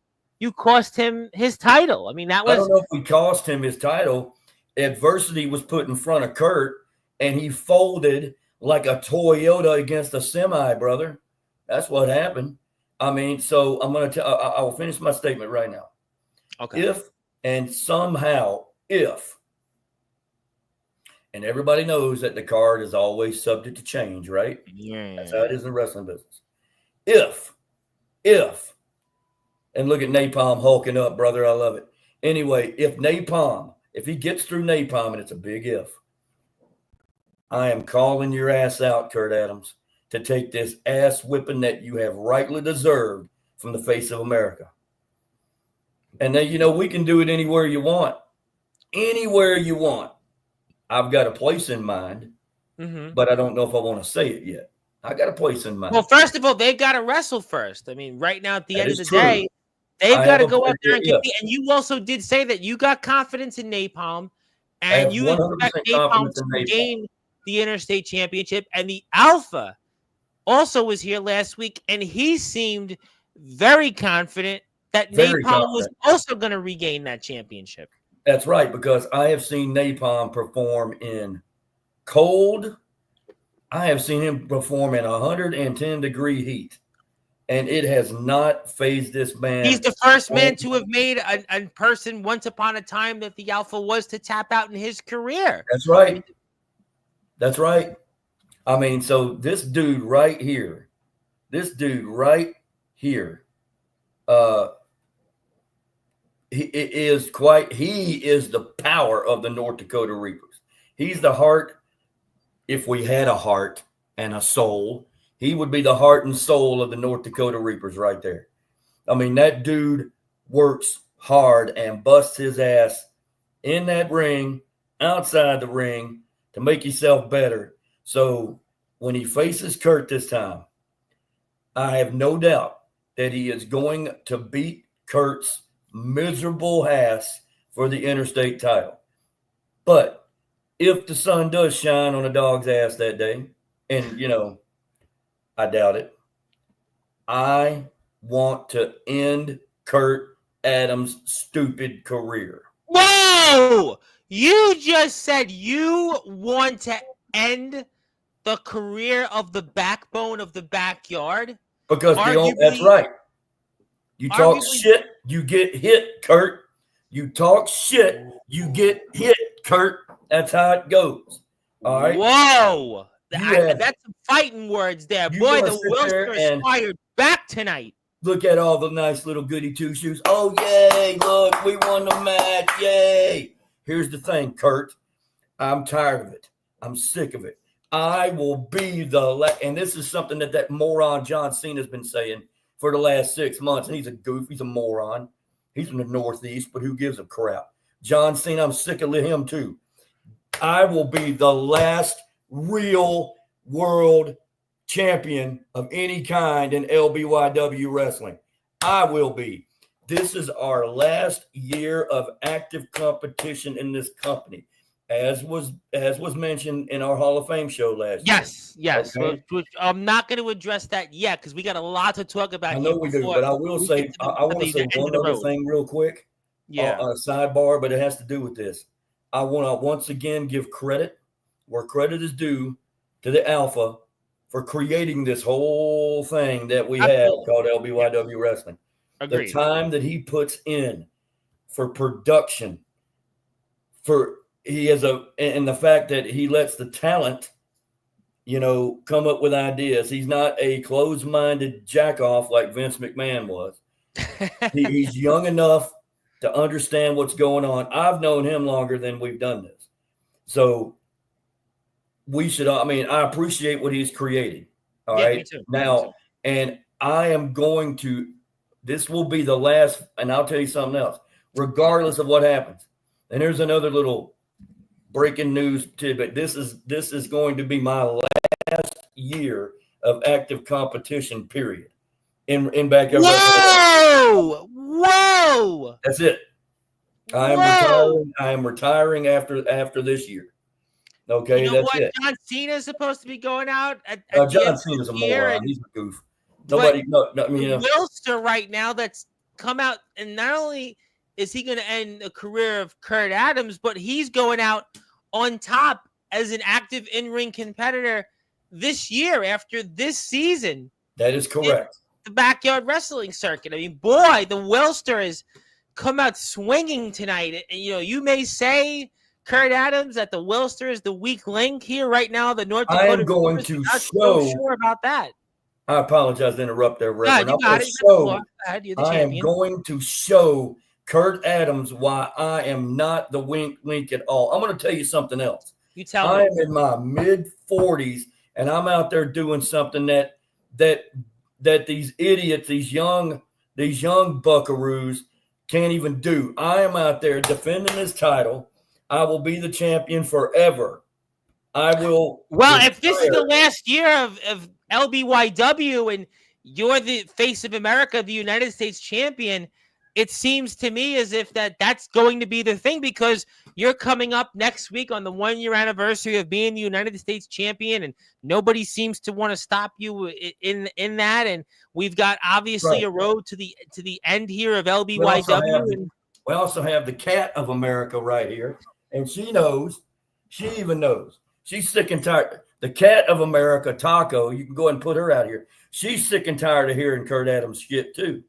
him his title. I mean, I don't know if we cost him his title. Adversity was put in front of Kurt, and he folded like a Toyota against a semi, brother. That's what happened. I mean, so I will finish my statement right now. Okay. And everybody knows that the card is always subject to change, right? Yeah. That's how it is in the wrestling business. And look at Napalm hulking up, brother. I love it. Anyway, if he gets through Napalm, and it's a big if, I am calling your ass out, Kurt Adams, to take this ass whipping that you have rightly deserved from the face of America. And then, we can do it anywhere you want. Anywhere you want. I've got a place in mind, but I don't know if I want to say it yet. I got a place in mind. Well, first of all, they've got to wrestle first. I mean, right now at the end of the day, they've got to go out there and compete. And you also did say that you got confidence in Napalm, and you expect Napalm to gain the Interstate Championship. And the Alpha also was here last week, and he seemed very confident that Napalm was also going to regain that championship. That's right, because I have seen Napalm perform in cold. I have seen him perform in 110-degree heat, and it has not phased this man. He's the first man to have made a person once upon a time that the Alpha was to tap out in his career. That's right. That's right. I mean, so this dude right here, he is the power of the North Dakota Reapers. He's the heart. If we had a heart and a soul, he would be the heart and soul of the North Dakota Reapers right there. I mean, that dude works hard and busts his ass in that ring, outside the ring, to make himself better. So when he faces Kurt this time, I have no doubt that he is going to beat Kurt's miserable ass for the interstate title. But if the sun does shine on a dog's ass that day, and, I doubt it, I want to end Kurt Adams' stupid career. Whoa! You just said you want to end the career of the backbone of the backyard? Because that's right. You talk shit, you get hit, Kurt. You talk shit, you get hit, Kurt. That's how it goes. All right. Whoa. That's some fighting words there. Boy, the Willster is fired back tonight. Look at all the nice little goody two-shoes. Oh, yay. Look, we won the match. Yay. Here's the thing, Kurt. I'm tired of it. I'm sick of it. I will be and this is something that moron John Cena's been saying for the last 6 months. And he's a goof. He's a moron. He's from the Northeast, but who gives a crap? John Cena, I'm sick of him too. I will be the last real world champion of any kind in LBYW wrestling. I will be. This is our last year of active competition in this company, as was mentioned in our Hall of Fame show last year. Yes. Okay. Which I'm not going to address that yet because we got a lot to talk about. I know we do, but I will say I want to say one other thing real quick. Yeah, a sidebar, but it has to do with this. I want to once again give credit where credit is due to the Alpha for creating this whole thing that we have called LBYW Wrestling. Agreed. The time that he puts in for production, and the fact that he lets the talent, come up with ideas. He's not a closed-minded jack-off like Vince McMahon was. He's young enough to understand what's going on. I've known him longer than we've done this. So I appreciate what he's created. All right. Me too. Now, and I am going to This will be the last, and I'll tell you something else, regardless of what happens. And here's another little breaking news tidbit. This is going to be my last year of active competition, period. In backyard wrestling. Whoa! That's it. I am retiring after this year. Okay, that's it. John Cena is supposed to be going out at John Cena's a moron. He's a goof. Willster right now that's come out, and not only is he going to end a career of Kurt Adams, but he's going out on top as an active in-ring competitor this year after this season. That is correct. The backyard wrestling circuit. I mean, boy, the Willster has come out swinging tonight. And, you may say, Kurt Adams, that the Willster is the weak link here right now. The North Dakota. I am going to show. So sure about that. I apologize to interrupt there, Reverend. I am going to show Kurt Adams why I am not the weak link at all. I'm going to tell you something else. You tell me. I am in my mid-40s, and I'm out there doing something that these idiots, these young buckaroos can't even do. I am out there defending this title. I will be the champion forever. I will. Well, if this is the last year of LBYW and you're the face of America, the United States champion, it seems to me as if that's going to be the thing, because you're coming up next week on the 1-year anniversary of being the United States champion, and nobody seems to want to stop you in that. And we've got obviously a road to the end here of LBYW. We also have the Cat of America right here, and she knows. She even knows. She's sick and tired. The Cat of America, Taco, you can go ahead and put her out here. She's sick and tired of hearing Kurt Adams shit too.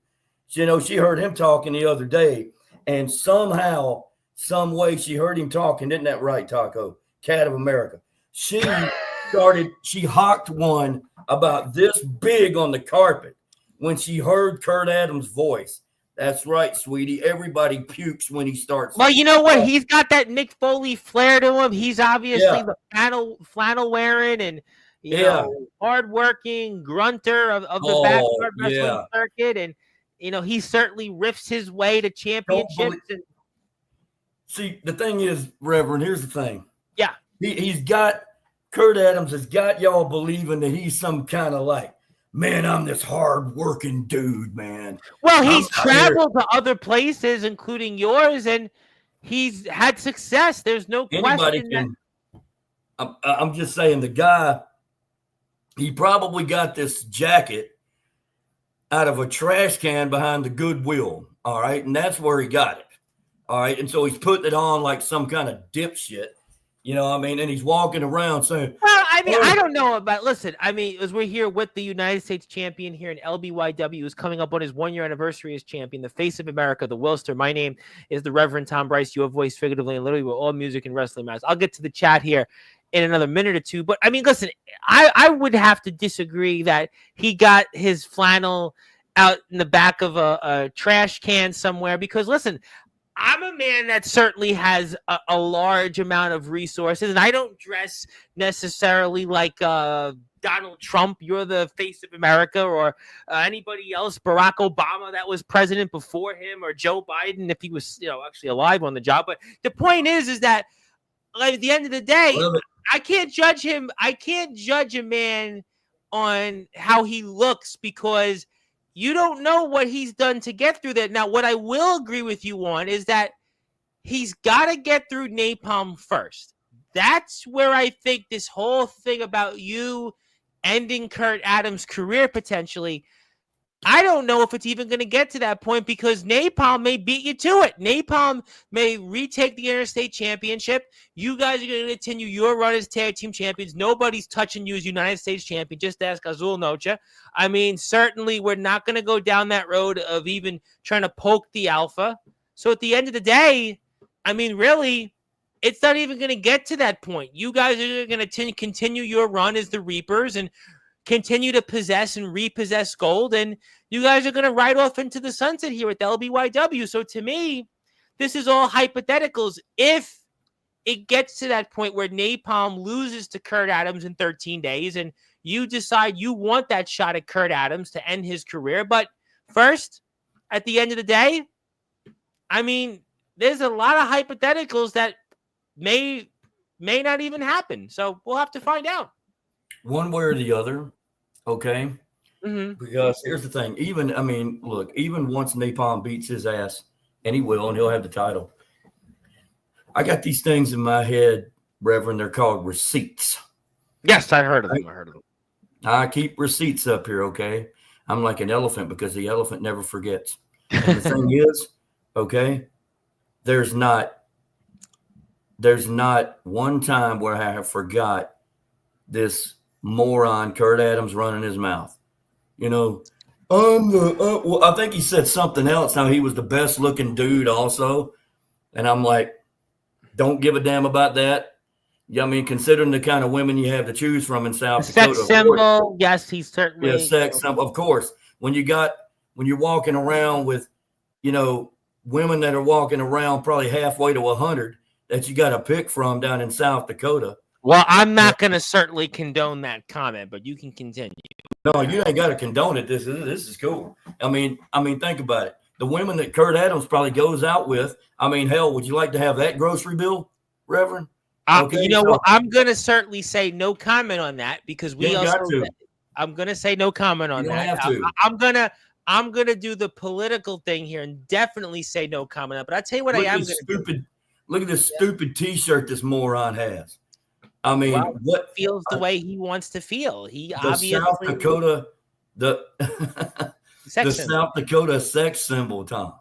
She heard him talking the other day, and somehow, some way, she heard him talking. Isn't that right, Taco? Cat of America. She hocked one about this big on the carpet when she heard Kurt Adams' voice. That's right, sweetie. Everybody pukes when he starts. Well, you know what? He's got that Mick Foley flair to him. He's obviously the flannel wearing and hardworking grunter of the backyard wrestling circuit, and he certainly riffs his way to championships. See, the thing is, Reverend, here's the thing. Yeah, Kurt Adams has got y'all believing that he's some kind of like, man, I'm this hard-working dude, man. Well, he's traveled to other places, including yours, and he's had success. There's no question. I'm just saying, the guy, he probably got this jacket out of a trash can behind the Goodwill, all right? And that's where he got it, all right? And so he's putting it on like some kind of dipshit. And he's walking around saying, well, I don't know about, listen, as we're here with the United States champion here in LBYW, who's coming up on his 1-year anniversary as champion, the face of America, the Willster. My name is the Reverend Tom Bryce, your voice figuratively and literally with all music and wrestling matters. I'll get to the chat here in another minute or two, but listen, I would have to disagree that he got his flannel out in the back of a trash can somewhere, because listen, I'm a man that certainly has a large amount of resources, and I don't dress necessarily like Donald Trump, you're the face of America, or anybody else, Barack Obama that was president before him, or Joe Biden if he was actually alive on the job. But the point is that at the end of the day, I can't judge him. I can't judge a man on how he looks, because you don't know what he's done to get through that. Now, what I will agree with you on is that he's got to get through napalm first. That's where I think this whole thing about you ending Kurt Adams' career potentially, I don't know if it's even going to get to that point, because napalm may beat you to it. Napalm may retake the Interstate Championship. You guys are going to continue your run as tag team champions. Nobody's touching you as United States champion. Just ask Azul Noche. Certainly we're not going to go down that road of even trying to poke the alpha. So at the end of the day, really, it's not even going to get to that point. You guys are going to continue your run as the Reapers and continue to possess and repossess gold, and you guys are going to ride off into the sunset here at the LBYW. So to me, this is all hypotheticals. If it gets to that point where napalm loses to Kurt Adams in 13 days, and you decide you want that shot at Kurt Adams to end his career, but first, at the end of the day, I mean, there's a lot of hypotheticals that may not even happen. So we'll have to find out. One way or the other, okay? Mm-hmm. Because here's the thing. Even once Napalm beats his ass, and he will, and he'll have the title. I got these things in my head, Reverend. They're called receipts. Yes, I heard of them. I keep receipts up here, okay? I'm like an elephant because the elephant never forgets. And the thing is, okay, there's not one time where I have forgot this moron Kurt Adams running his mouth. You know, well, I think he said something else, how he was the best looking dude also. And I'm like, don't give a damn about that. Yeah, I mean, considering the kind of women you have to choose from in South Dakota. Sex symbol, yes, he's certainly. Yeah, sex symbol, of course. When you're walking around with, women that are walking around probably halfway to 100 that you got to pick from down in South Dakota. Well, I'm not going to certainly condone that comment, but you can continue. No, you ain't got to condone it. This is cool. I mean, think about it. The women that Kurt Adams probably goes out with. I mean, hell, would you like to have that grocery bill, Reverend? Okay, what? I'm going to certainly say no comment on that because we also. I'm going to say no comment on that. I'm gonna do the political thing here and definitely say no comment on that. But I tell you what, I am going to do. Look at this stupid T-shirt this moron has. I mean, what feels the way he wants to feel. He obviously South Dakota, the South Dakota sex symbol, Tom.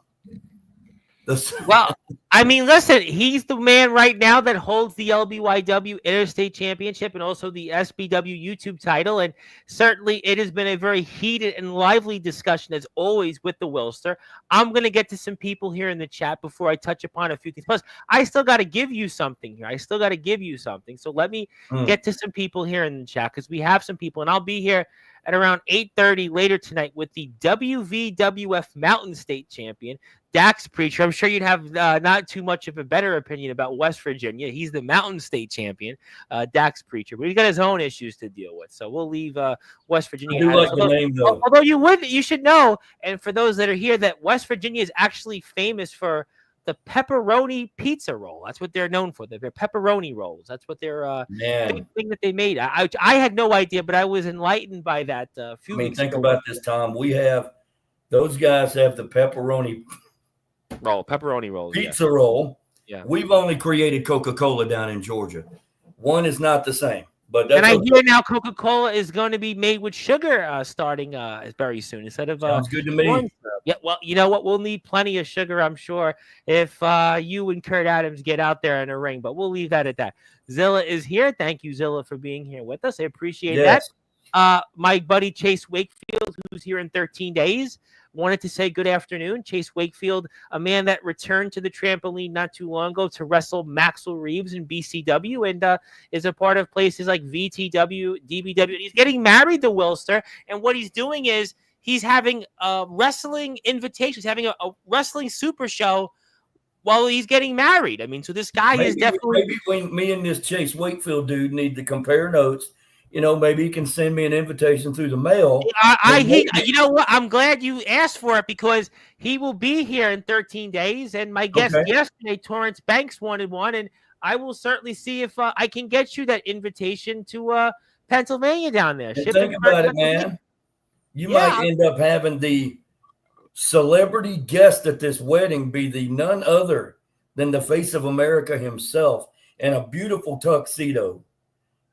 Well, I mean, listen, he's the man right now that holds the LBYW Interstate Championship and also the SBW YouTube title. And certainly it has been a very heated and lively discussion, as always, with the Willster. I'm going to get to some people here in the chat before I touch upon a few things. Plus, I still got to give you something here. So let me get to some people here in the chat because we have some people. And I'll be here at around 8:30 later tonight with the WVWF Mountain State Champion, Dax Preacher. I'm sure you'd have not too much of a better opinion about West Virginia. He's the Mountain State Champion, Dax Preacher. But he's got his own issues to deal with. So we'll leave West Virginia. I do like the name, though. Although you should know, and for those that are here, that West Virginia is actually famous for the pepperoni pizza roll. That's what they're known for. They're pepperoni rolls. That's what they're big thing that they made. I had no idea, but I was enlightened by that few weeks ago. Think about this, Tom. Those guys have the pepperoni roll, pizza roll. Yeah. We've only created Coca-Cola down in Georgia. One is not the same. But I hear now Coca-Cola is going to be made with sugar starting very soon instead of sounds good to me. Yeah, well, you know what? We'll need plenty of sugar, I'm sure, if you and Kurt Adams get out there in a ring. But we'll leave that at that. Zilla is here. Thank you, Zilla, for being here with us. I appreciate that. My buddy Chase Wakefield, who's here in 13 days, wanted to say good afternoon. Chase Wakefield, a man that returned to the trampoline not too long ago to wrestle Maxwell Reeves in BCW and is a part of places like VTW, DBW. He's getting married to Willster, and what he's doing is he's having a wrestling invitation. He's having a wrestling super show while he's getting married. I mean, so this guy is definitely... Maybe when me and this Chase Wakefield dude need to compare notes, maybe he can send me an invitation through the mail. You know what? I'm glad you asked for it because he will be here in 13 days. And my guest yesterday, Torrance Banks, wanted one. And I will certainly see if I can get you that invitation to Pennsylvania down there. Think about it, man. You might end up having the celebrity guest at this wedding be the none other than the face of America himself in a beautiful tuxedo.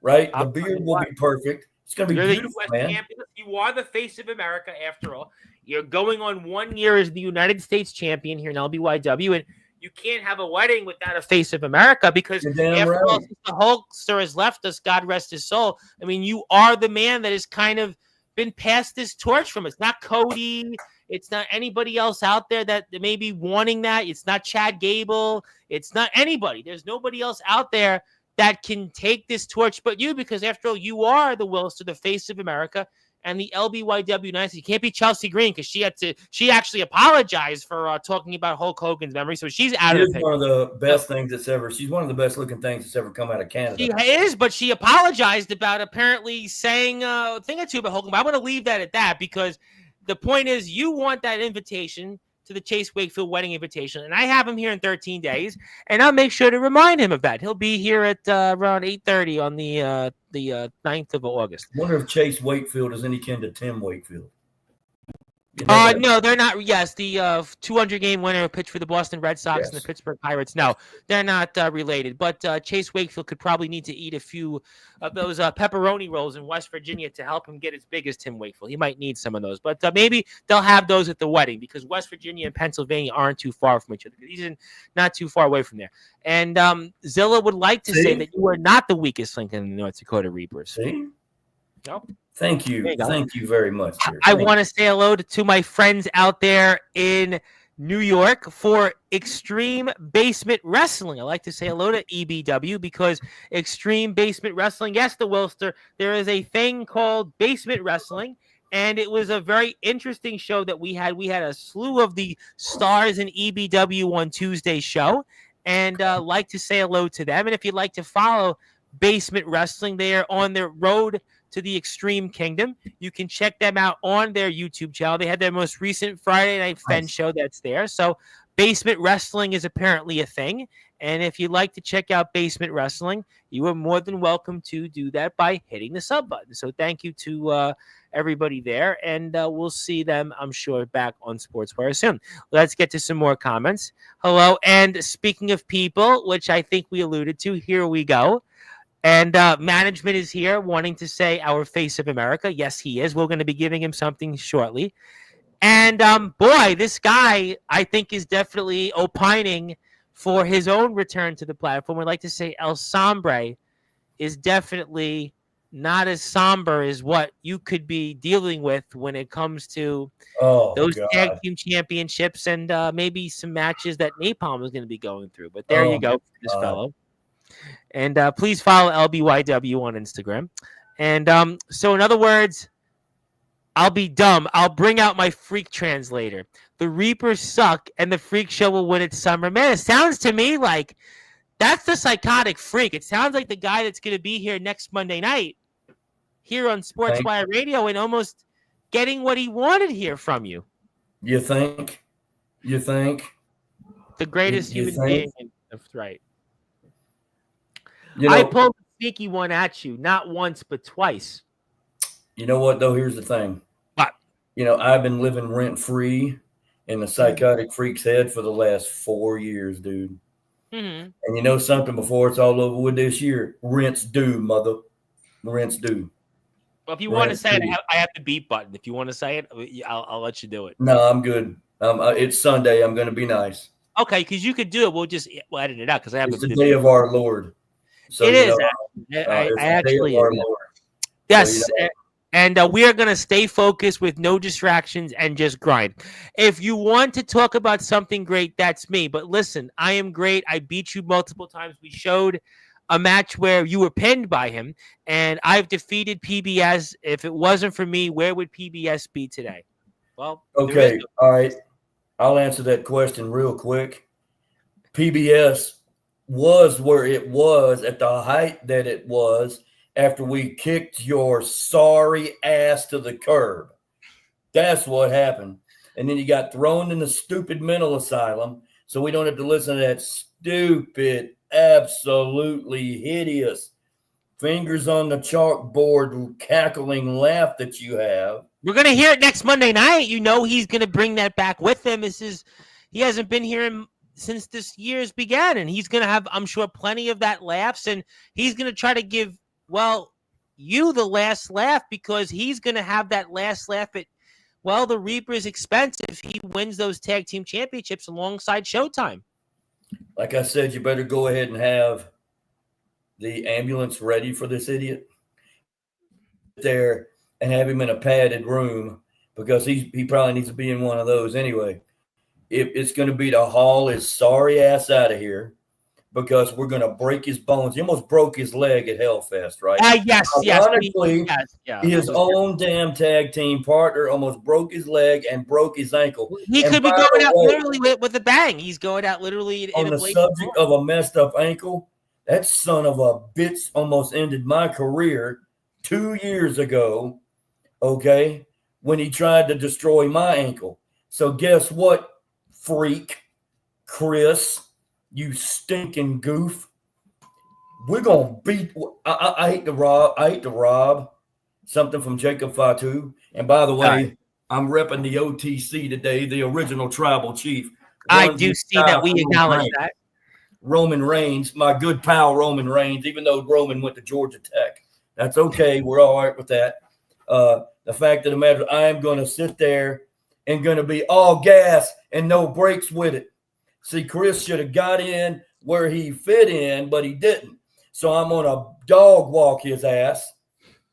Right? The beard will be perfect. It's going to be beautiful, man. You are the face of America, after all. You're going on 1 year as the United States champion here in LBYW, and you can't have a wedding without a face of America because after all, since the Hulkster has left us, God rest his soul. I mean, you are the man that has kind of been passed this torch from us. Not Cody. It's not anybody else out there that may be wanting that. It's not Chad Gable. It's not anybody. There's nobody else out there that can take this torch but you, because after all, you are the Willster, the face of America, and the LBYW United States. You can't be Chelsea Green because she actually apologized for talking about Hulk Hogan's memory, so she's out of the picture. One of the best things she's one of the best looking things that's ever come out of Canada. She is, but she apologized about apparently saying a thing or two about Hogan. But I want to leave that at that because the point is you want that invitation to the Chase Wakefield Wedding Invitation, and I have him here in 13 days, and I'll make sure to remind him of that. He'll be here at around 8:30 on the 9th of August. I wonder if Chase Wakefield is any kin to Tim Wakefield. No, they're not. Yes, the 200-game winner who pitched for the Boston Red Sox and the Pittsburgh Pirates. No, they're not related. But Chase Wakefield could probably need to eat a few of those pepperoni rolls in West Virginia to help him get as big as Tim Wakefield. He might need some of those. But maybe they'll have those at the wedding because West Virginia and Pennsylvania aren't too far from each other. He's not too far away from there. And Zilla would like to say that you are not the weakest link in the North Dakota Reapers. See? No. Thank you. Thank you very much. I want to say hello to my friends out there in New York for Extreme Basement Wrestling. I like to say hello to EBW because Extreme Basement Wrestling, yes, the Willster, there is a thing called Basement Wrestling, and it was a very interesting show that we had. We had a slew of the stars in EBW on Tuesday's show, and like to say hello to them. And if you'd like to follow Basement Wrestling, they are on their road to the Extreme Kingdom. You can check them out on their YouTube channel. They had their most recent Friday Night Fen show that's there. So Basement Wrestling is apparently a thing. And if you'd like to check out Basement Wrestling, you are more than welcome to do that by hitting the sub button. So thank you to everybody there. And we'll see them, I'm sure, back on Sportswire soon. Let's get to some more comments. Hello. And speaking of people, which I think we alluded to, here we go. And management is here wanting to say our face of America. Yes, he is. We're going to be giving him something shortly. And, boy, this guy, I think, is definitely opining for his own return to the platform. I'd like to say El Sombre is definitely not as somber as what you could be dealing with when it comes to those tag team championships and maybe some matches that Napalm is going to be going through. But there you go for this fellow. And please follow LBYW on Instagram. And so, in other words, I'll be dumb. I'll bring out my freak translator. The Reapers suck, and the Freak Show will win its summer. Man, it sounds to me like that's the psychotic freak. It sounds like the guy that's going to be here next Monday night here on Sportswire Radio and almost getting what he wanted here from you. You think? The greatest human being. That's right. You know, I pulled a sneaky one at you, not once, but twice. You know what, though? Here's the thing. What? You know, I've been living rent-free in the psychotic freak's head for the last 4 years, dude. Mm-hmm. And you know something before it's all over with this year? Rent's due, mother. Rent's due. Well, if you want to say it, I have the beep button. If you want to say it, I'll let you do it. No, I'm good. It's Sunday. I'm going to be nice. Okay, because you could do it. We'll edit it out because I have It's the day of our Lord. So, it is. I actually. Yes. So, and we are going to stay focused with no distractions and just grind. If you want to talk about something great, that's me. But listen, I am great. I beat you multiple times. We showed a match where you were pinned by him, and I've defeated PBS. If it wasn't for me, where would PBS be today? Well, okay. All right. I'll answer that question real quick. PBS was where it was at the height that it was after we kicked your sorry ass to the curb. That's what happened. And then you got thrown in the stupid mental asylum, so we don't have to listen to that stupid, absolutely hideous, fingers on the chalkboard, cackling laugh that you have. We're going to hear it next Monday night. You know he's going to bring that back with him. He hasn't been here since this year's began, and he's going to have, I'm sure, plenty of that laughs, and he's going to try to give, you the last laugh because he's going to have that last laugh at, the Reaper's expense if he wins those tag team championships alongside Showtime. Like I said, you better go ahead and have the ambulance ready for this idiot there and have him in a padded room because he probably needs to be in one of those anyway. If it's going to be to haul his sorry ass out of here because we're going to break his bones. He almost broke his leg at Hellfest, right? Yes. Ironically, his own damn tag team partner almost broke his leg and broke his ankle. He could be going out literally with a bang. He's going out literally on the subject of a messed up ankle. That son of a bitch almost ended my career 2 years ago, okay, when he tried to destroy my ankle. So guess what, Freak, Chris, you stinking goof. We're gonna beat. I hate to rob something from Jacob Fatu. And by the way, I'm repping the OTC today, the original tribal chief. I do see that. We acknowledge that. Roman Reigns, my good pal Roman Reigns, even though Roman went to Georgia Tech. That's okay. We're all right with that. The fact of the matter, I am going to sit there and going to be all gas and no brakes with it. See, Chris should have got in where he fit in, but he didn't. So I'm going to dog walk his ass.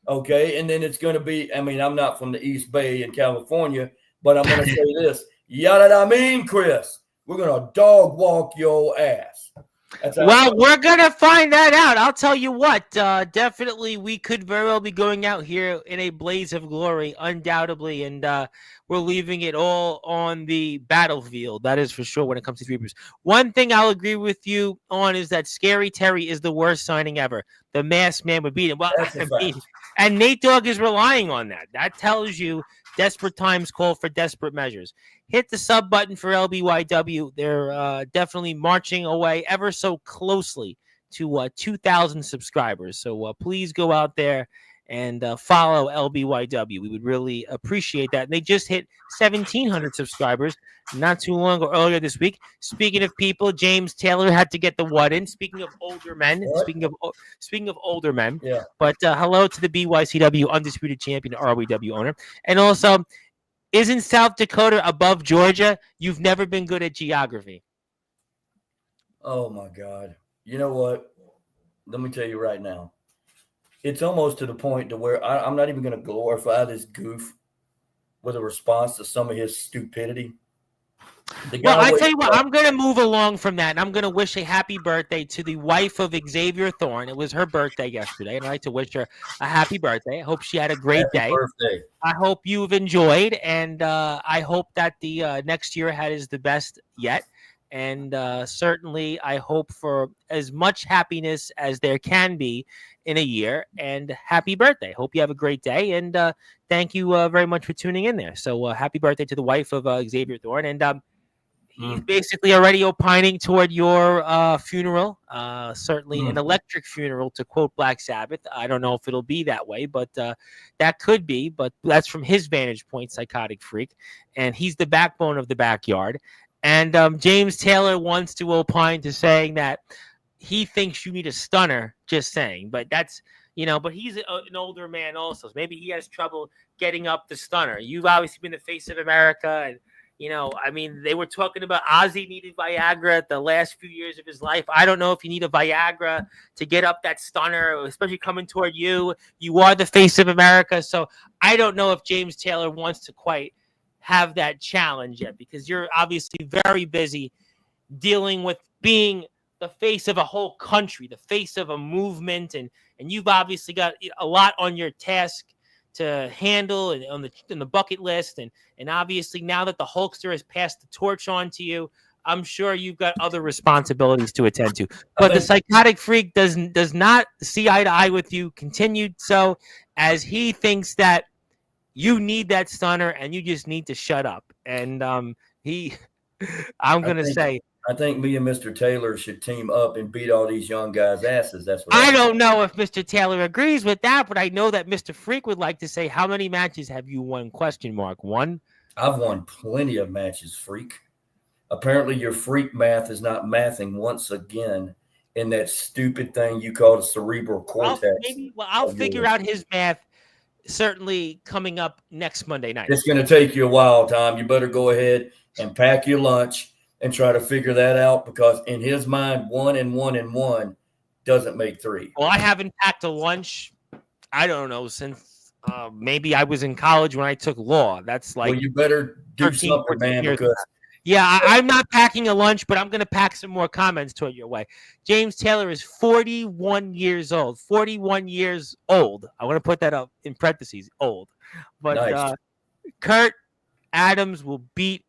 Okay. And then it's going to be, I mean, I'm not from the East Bay in California, but I'm going to say this. Yada I mean, Chris, we're going to dog walk your ass. Well, we're going to find that out. I'll tell you what, definitely we could very well be going out here in a blaze of glory, undoubtedly, and we're leaving it all on the battlefield. That is for sure when it comes to Reapers. One thing I'll agree with you on is that Scary Terry is the worst signing ever. The Masked Man would beat him. Well, and Nate Dogg is relying on that. That tells you desperate times call for desperate measures. Hit the sub button for LBYW. They're definitely marching away ever so closely to 2,000 subscribers. So please go out there and follow LBYW. We would really appreciate that. And they just hit 1,700 subscribers not too long ago, earlier this week. Speaking of people, James Taylor had to get the what in. Speaking of older men. What? Speaking of older men. Yeah. But hello to the BYCW undisputed champion, RWW owner. And also, isn't South Dakota above Georgia? You've never been good at geography. Oh, my God. You know what? Let me tell you right now. It's almost to the point to where I'm not even going to glorify this goof with a response to some of his stupidity. Well, I tell you what, I'm going to move along from that, and I'm going to wish a happy birthday to the wife of Xavier Thorne. It was her birthday yesterday, and I'd like to wish her a happy birthday. I hope she had a great day. Birthday. I hope you've enjoyed, and I hope that the next year ahead is the best yet. And certainly, I hope for as much happiness as there can be in a year. And happy birthday. Hope you have a great day. And thank you very much for tuning in there. So happy birthday to the wife of Xavier Thorne. And he's basically already opining toward your funeral. Certainly an electric funeral, to quote Black Sabbath. I don't know if it'll be that way, but that could be. But that's from his vantage point, Psychotic Freak. And he's the backbone of the backyard. And James Taylor wants to opine to saying that he thinks you need a stunner, just saying. But that's, but he's an older man also. So maybe he has trouble getting up the stunner. You've obviously been the face of America. And, they were talking about Ozzy needed Viagra the last few years of his life. I don't know if you need a Viagra to get up that stunner, especially coming toward you. You are the face of America. So I don't know if James Taylor wants to quite have that challenge yet, because you're obviously very busy dealing with being the face of a whole country, the face of a movement, and you've obviously got a lot on your task to handle and on the bucket list, and obviously now that the Hulkster has passed the torch on to you, I'm sure you've got other responsibilities to attend to. But the Psychotic Freak does not see eye to eye with you, continued so, as he thinks that you need that stunner, and you just need to shut up. And I think me and Mr. Taylor should team up and beat all these young guys' asses. That's what I don't know if Mr. Taylor agrees with that, but I know that Mr. Freak would like to say, how many matches have you won? ? One? I've won plenty of matches, Freak. Apparently your freak math is not mathing once again in that stupid thing you call the cerebral cortex. I'll figure out his math certainly coming up next Monday night. It's going to take you a while, Tom. You better go ahead and pack your lunch and try to figure that out, because in his mind, 1 and 1 and 1 doesn't make 3. Well, I haven't packed a lunch, I don't know, since maybe I was in college when I took law. That's like, well, you better do something, man, because yeah, I'm not packing a lunch, but I'm going to pack some more comments toward your way. James Taylor is 41 years old. 41 years old. I want to put that up in parentheses, old. But nice. Kurt Adams will beat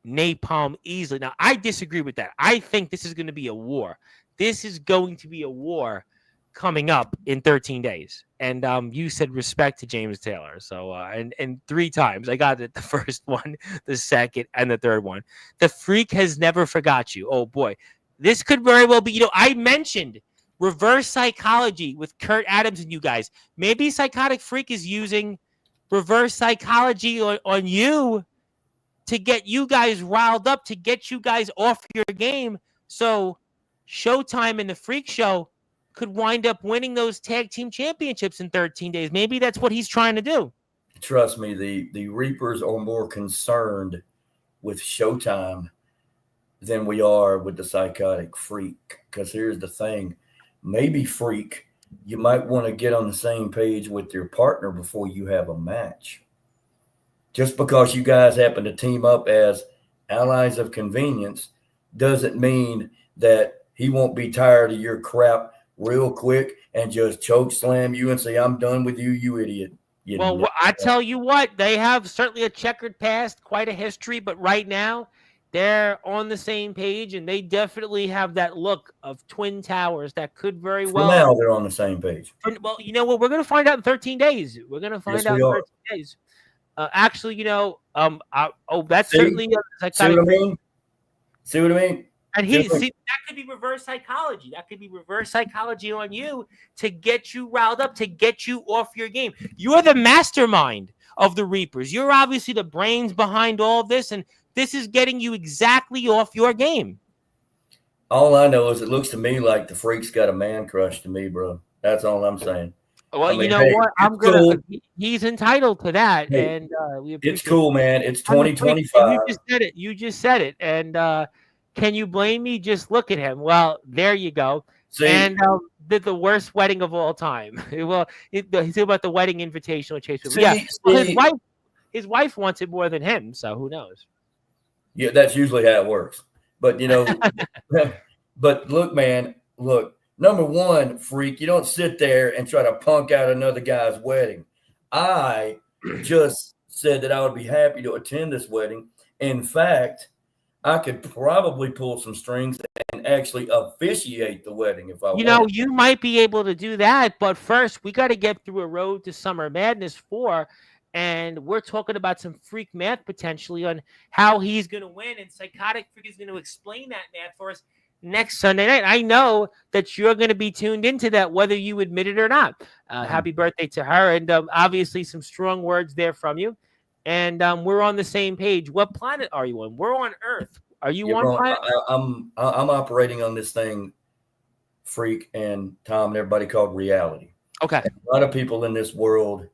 Napalm easily. Now, I disagree with that. I think this is going to be a war. This is going to be a war coming up in 13 days. And you said respect to James Taylor. So and 3 times. I got it the first one, the second, and the third one. The Freak has never forgot you. Oh boy. This could very well be, I mentioned reverse psychology with Kurt Adams and you guys. Maybe Psychotic Freak is using reverse psychology on you to get you guys riled up, to get you guys off your game. So Showtime and the Freak Show could wind up winning those tag team championships in 13 days. Maybe that's what he's trying to do. Trust me, the Reapers are more concerned with Showtime than we are with the Psychotic Freak. Because here's the thing. Maybe, Freak, you might want to get on the same page with your partner before you have a match. Just because you guys happen to team up as allies of convenience doesn't mean that he won't be tired of your crap real quick and just choke slam you and say, I'm done with you, you idiot. Well, I tell you what, they have certainly a checkered past, quite a history, but right now they're on the same page, and they definitely have that look of twin towers that could very well. Now they're on the same page. Well, you know what? We're going to find out in 13 days. We're going to find out in 13 days. Actually, that's certainly See what I mean? See what I mean? And that could be reverse psychology. That could be reverse psychology on you to get you riled up, to get you off your game. You're the mastermind of the Reapers. You're obviously the brains behind all of this, and this is getting you exactly off your game. All I know is it looks to me like the Freak's got a man crush to me, bro. That's all I'm saying. Well, you know what? Cool. He's entitled to that, and it's cool, man. It's 2025. You just said it, and can you blame me? Just look at him. Well, there you go. See? And did the worst wedding of all time. Well, he's about the wedding invitational chase. His wife wants it more than him, so who knows? Yeah, that's usually how it works. But but look, man, look. Number one, Freak, you don't sit there and try to punk out another guy's wedding. I just said that I would be happy to attend this wedding. In fact, I could probably pull some strings and actually officiate the wedding if I wanted. You might be able to do that, but first we got to get through a road to Summer Madness 4, and we're talking about some Freak math potentially on how he's going to win, and Psychotic Freak is going to explain that math for us next Sunday night. I know that you're going to be tuned into that, whether you admit it or not. Happy birthday to her, and obviously some strong words there from you. And we're on the same page. What planet are you on? We're on Earth. Are you on planet? I'm operating on this thing, Freak and Tom and everybody, called reality. Okay. And a lot of people in this world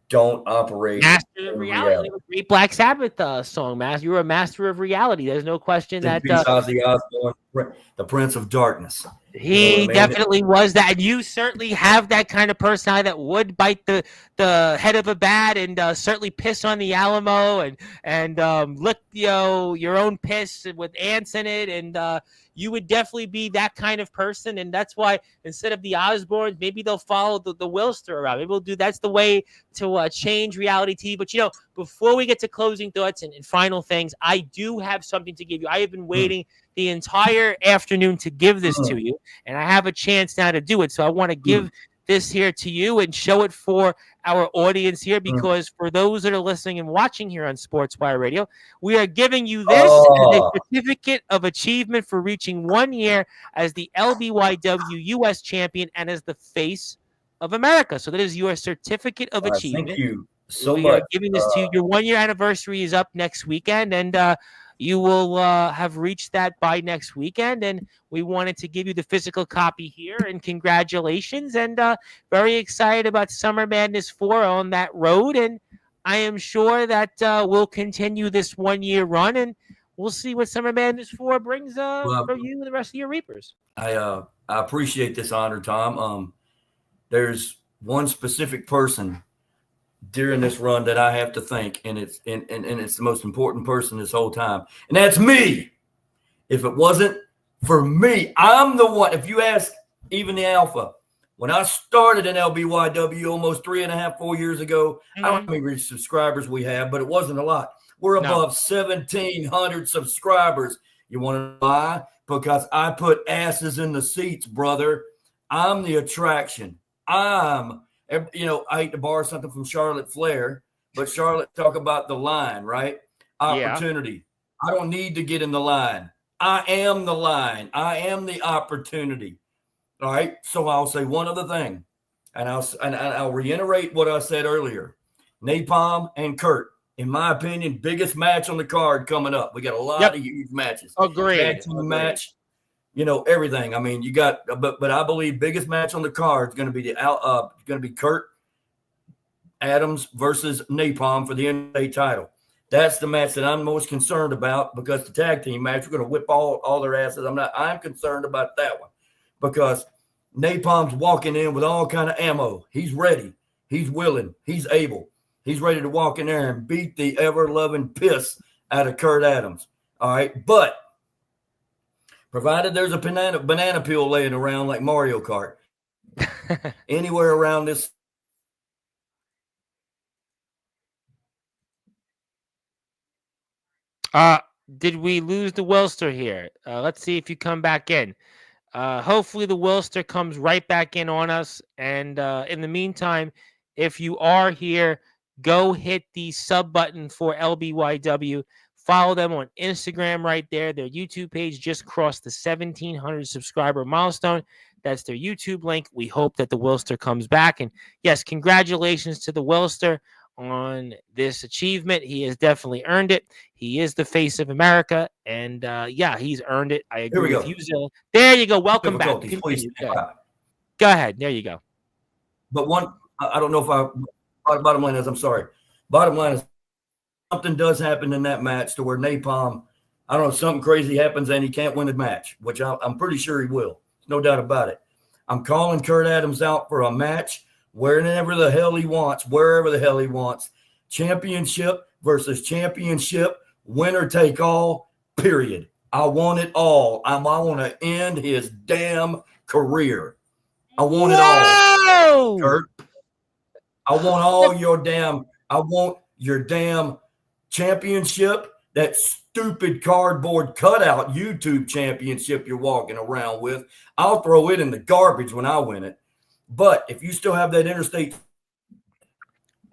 don't operate. Master of reality. Great Black Sabbath song, Master. You're a master of reality. There's no question that Ozzy Osbourne, the Prince of Darkness. He definitely was that. And you certainly have that kind of personality that would bite the head of a bat and certainly piss on the Alamo and lick your own piss with ants in it. And you would definitely be that kind of person. And that's why instead of the Osbournes, maybe they'll follow the Willster around. Maybe we'll do that's the way to change reality TV. But, before we get to closing thoughts and final things, I do have something to give you. I have been waiting the entire afternoon to give this to you, and I have a chance now to do it. So I want to give this here to you and show it for our audience here, because for those that are listening and watching here on Sportswire Radio, we are giving you this as a certificate of achievement for reaching 1 year as the LBYW U.S. champion and as the face of America. So that is your certificate of achievement. Thank you so much. We are giving this to you. Your 1 year anniversary is up next weekend, and you will have reached that by next weekend, and we wanted to give you the physical copy here, and congratulations, and very excited about Summer Madness 4 on that road, and I am sure that we'll continue this 1 year run, and we'll see what Summer Madness 4 brings for you and the rest of your Reapers. I appreciate this honor, Tom. There's one specific person during this run that I have to thank, and it's the most important person this whole time, and that's me. If it wasn't for me, I'm the one. If you ask even the Alpha, when I started in LBYW almost 4 years ago, I don't know how many subscribers we have, but it wasn't a lot. We're above 1,700 subscribers. You want to know why? Because I put asses in the seats, brother. I'm the attraction. I hate to borrow something from Charlotte Flair, but Charlotte talk about the line, right? Opportunity. I don't need to get in the line. I am the line. I am the opportunity. All right. So I'll say one other thing, and I'll reiterate what I said earlier. Napalm and Kurt, in my opinion, biggest match on the card coming up. We got a lot of huge matches. Agreed. Tag team match. Everything. I mean, you got, but I believe biggest match on the card is going to be Kurt Adams versus Napalm for the NSA title. That's the match that I'm most concerned about, because the tag team match, we're going to whip all their asses. I'm concerned about that one, because Napalm's walking in with all kind of ammo. He's ready. He's willing. He's able. He's ready to walk in there and beat the ever-loving piss out of Kurt Adams. All right. But provided there's a banana peel laying around like Mario Kart, anywhere around this. Did we lose the Willster here? Let's see if you come back in. Hopefully the Willster comes right back in on us. And in the meantime, if you are here, go hit the sub button for LBYW. Follow them on Instagram right there. Their YouTube page just crossed the 1,700 subscriber milestone. That's their YouTube link. We hope that the Willster comes back. And yes, congratulations to the Willster on this achievement. He has definitely earned it. He is the face of America. And he's earned it. I agree with you, Zilla. There you go. Welcome back. Go ahead. There you go. But I don't know if bottom line is, I'm sorry. Bottom line is, something does happen in that match to where Napalm, I don't know, something crazy happens and he can't win the match, which I'm pretty sure he will. No doubt about it. I'm calling Kurt Adams out for a match wherever the hell he wants. Championship versus championship, winner take all, period. I want it all. I want to end his damn career. I want it all, Kurt. I want your damn championship, that stupid cardboard cutout YouTube championship you're walking around with. I'll throw it in the garbage when I win it. But if you still have that interstate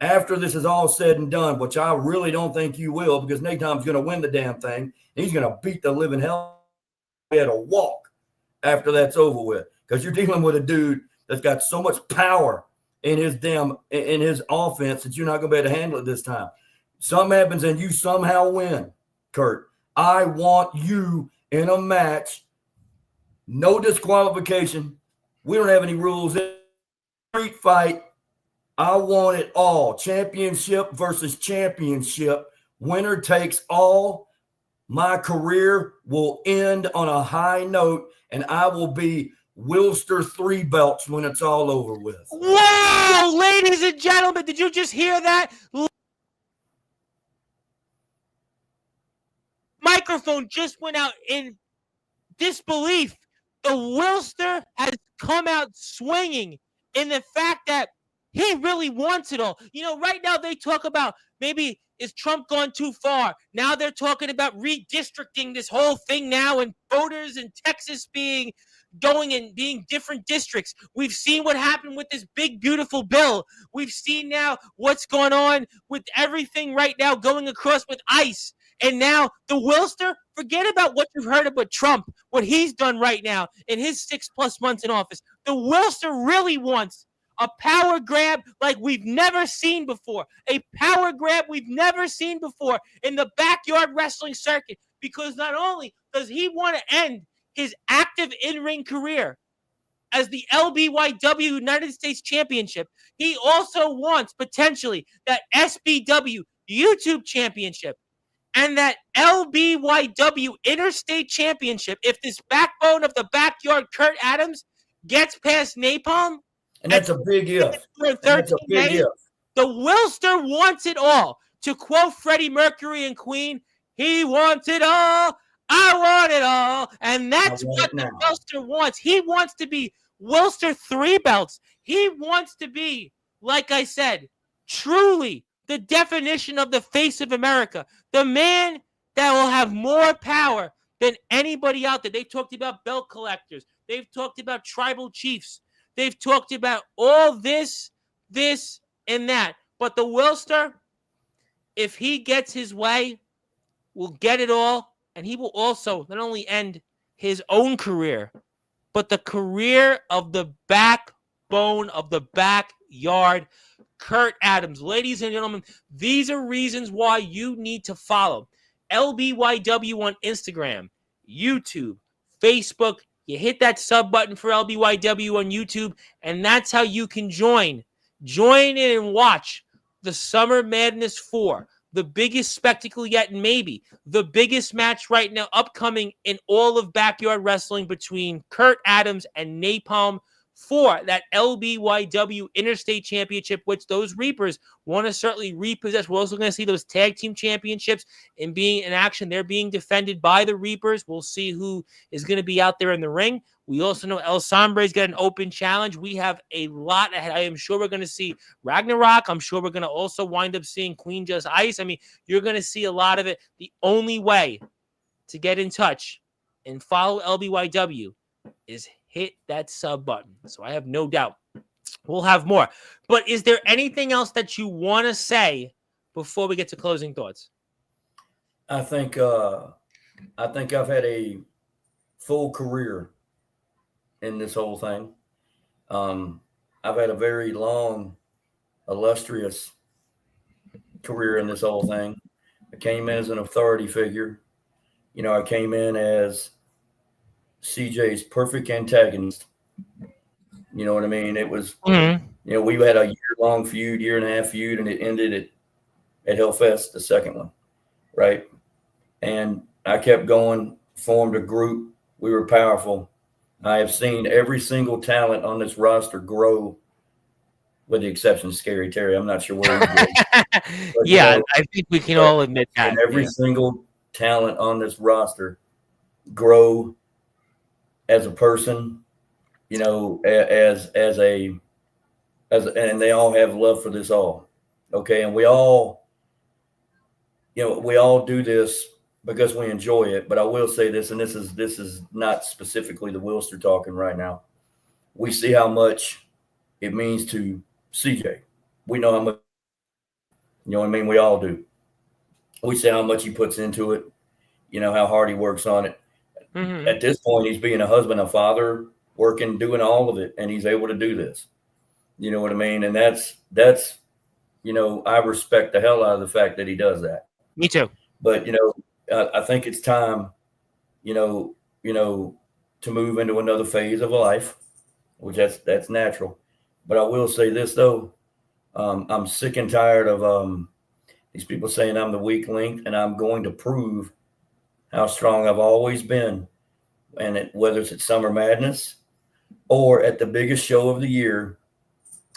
after this is all said and done, which I really don't think you will, because Napalm's going to win the damn thing. He's going to beat the living hell out of walk after that's over with, because you're dealing with a dude that's got so much power in his offense that you're not going to be able to handle it this time. Something happens and you somehow win, Kurt. I want you in a match. No disqualification. We don't have any rules. Street fight. I want it all. Championship versus championship. Winner takes all. My career will end on a high note, and I will be Willster 3 belts when it's all over with. Wow, ladies and gentlemen, did you just hear that? Microphone just went out in disbelief. The Willster has come out swinging in the fact that he really wants it all. Right now they talk about maybe is Trump gone too far? Now they're talking about redistricting this whole thing now, and voters in Texas being different districts. We've seen what happened with this big, beautiful bill. We've seen now what's going on with everything right now going across with ICE. And now the Willster, forget about what you've heard about Trump, what he's done right now in his 6+ months in office. The Willster really wants a power grab like we've never seen before. A power grab we've never seen before in the backyard wrestling circuit. Because not only does he want to end his active in-ring career as the LBYW United States Championship, he also wants potentially that SBW YouTube Championship and that LBYW Interstate Championship. If this backbone of the backyard Kurt Adams gets past Napalm, and that's a big if. The Willster wants it all. To quote Freddie Mercury and Queen, he wants it all. I want it all. And that's what the Willster wants. He wants to be Willster 3 belts. He wants to be, like I said, truly the definition of the face of America. The man that will have more power than anybody out there. They talked about belt collectors. They've talked about tribal chiefs. They've talked about all this, and that. But the Willster, if he gets his way, will get it all. And he will also not only end his own career, but the career of the backbone of the backyard, Kurt Adams. Ladies and gentlemen, these are reasons why you need to follow LBYW on Instagram, YouTube, Facebook. You hit that sub button for LBYW on YouTube, and that's how you can join. Join in and watch the Summer Madness 4, the biggest spectacle yet, and maybe the biggest match right now upcoming in all of backyard wrestling between Kurt Adams and Napalm for that LBYW Interstate Championship, which those Reapers want to certainly repossess. We're also going to see those tag team championships being in action. They're being defended by the Reapers. We'll see who is going to be out there in the ring. We also know El Sombre's got an open challenge. We have a lot ahead. I am sure we're going to see Ragnarok. I'm sure we're going to also wind up seeing Queen Just Ice. I mean, you're going to see a lot of it. The only way to get in touch and follow LBYW is hit that sub button. So I have no doubt we'll have more. But is there anything else that you want to say before we get to closing thoughts? I think I've had a full career in this whole thing. I've had a very long, illustrious career in this whole thing. I came in as an authority figure. You know, I came in as CJ's perfect antagonist. You know what I mean? It was, you know, we had a year-long feud, year-and-a-half feud, and it ended at Hellfest, the second one, right? And I kept going, formed a group. We were powerful. I have seen every single talent on this roster grow, with the exception of Scary Terry. I'm not sure where he goes. Yeah, you know, I think we can all admit that. And every single talent on this roster grow as a person, you know, and they all have love for this all. Okay. And we all do this because we enjoy it. But I will say this, and this is not specifically the Willster talking right now. We see how much it means to CJ. We know how much, you know what I mean? We all do. We see how much he puts into it, you know, how hard he works on it. Mm-hmm. At this point, he's being a husband, a father, working, doing all of it, and he's able to do this. You know what I mean? And that's, you know, I respect the hell out of the fact that he does that. Me too. But, you know, I think it's time, you know, to move into another phase of life, which that's natural. But I will say this, though. I'm sick and tired of these people saying I'm the weak link, and I'm going to prove how strong I've always been, and whether it's at Summer Madness or at the biggest show of the year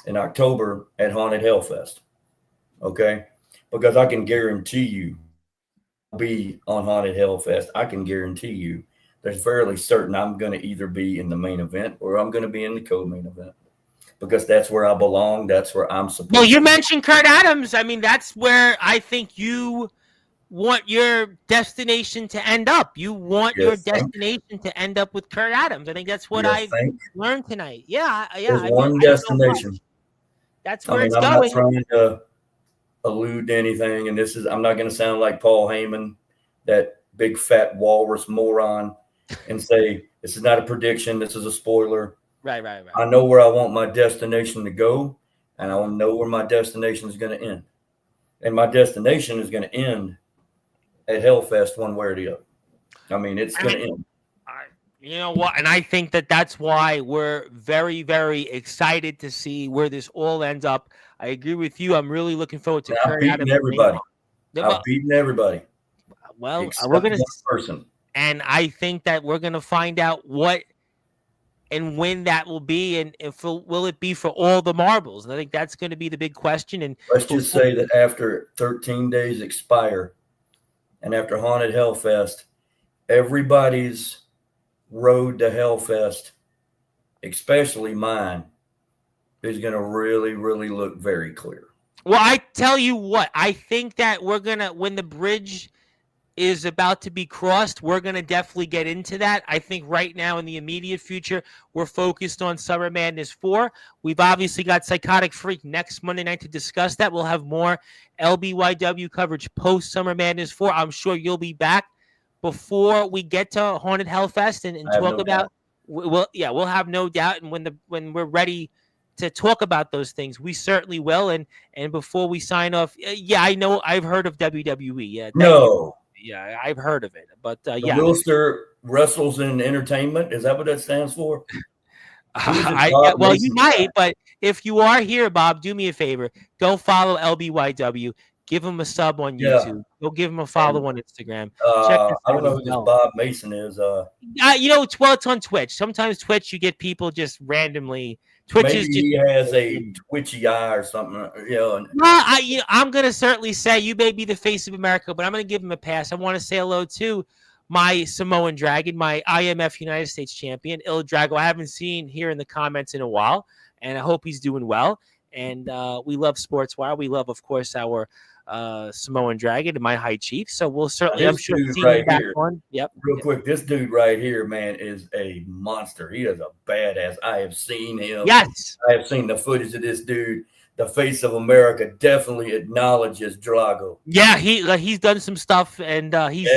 in October at Haunted Hellfest. Okay? Because I can guarantee you be on Haunted Hellfest. I can guarantee you there's fairly certain I'm going to either be in the main event or I'm going to be in the co-main event, because that's where I belong. That's where I'm supposed to be. Well, you mentioned Kurt Adams. I mean, that's where I think you want your destination to end up. You want your destination to end up with Kurt Adams. I think that's what I've learned tonight. Yeah. There's one destination. That's where it's I'm going. not trying to allude to anything, and I'm not going to sound like Paul Heyman, that big fat walrus moron, and say this is not a prediction, this is a spoiler. Right. I know where I want my destination to go, and I know where my destination is going to end. And my destination is going to end at Hellfest one way or the other. I mean, it's going to end. You know what? And I think that's why we're very, very excited to see where this all ends up. I agree with you. I'm really looking forward to I've beaten everybody. I've beaten everybody. Well, we're going to – and I think that we're going to find out what and when that will be, and will it be for all the marbles? And I think that's going to be the big question. And let's just say that after 13 days expire and after Haunted Hellfest, everybody's road to Hellfest, especially mine, is going to really, really look very clear. Well, I tell you what, I think that we're going to, when the bridge is about to be crossed. We're going to definitely get into that. I think right now in the immediate future, we're focused on Summer Madness 4. We've obviously got Psychotic Freak next Monday night to discuss that. We'll have more LBYW coverage post Summer Madness 4. I'm sure you'll be back before we get to Haunted Hellfest and talk about. We'll have no doubt. And when we're ready to talk about those things, we certainly will. And before we sign off, I know I've heard of WWE. Yeah, thank you. Yeah, I've heard of it, but Willster Wrestles in Entertainment. Is that what that stands for? You might, but if you are here, Bob, do me a favor. Go follow LBYW. Give him a sub on YouTube. Go give him a follow on Instagram. I don't know who this Bob Mason is. It's on Twitch. Sometimes Twitch, you get people just randomly. Maybe he has a twitchy eye or something. I'm going to certainly say you may be the face of America, but I'm going to give him a pass. I want to say hello to my Samoan Dragon, my IMF United States champion, Il Drago. I haven't seen here in the comments in a while, and I hope he's doing well. And we love Sportswire. We love, of course, our Samoan Dragon and my High Chief. So we'll certainly, I'm sure, see him back on. Yep. Real quick, this dude right here, man, is a monster. He is a badass. I have seen him. Yes. I have seen the footage of this dude. The face of America definitely acknowledges Drago. Yeah, he's done some stuff, and he's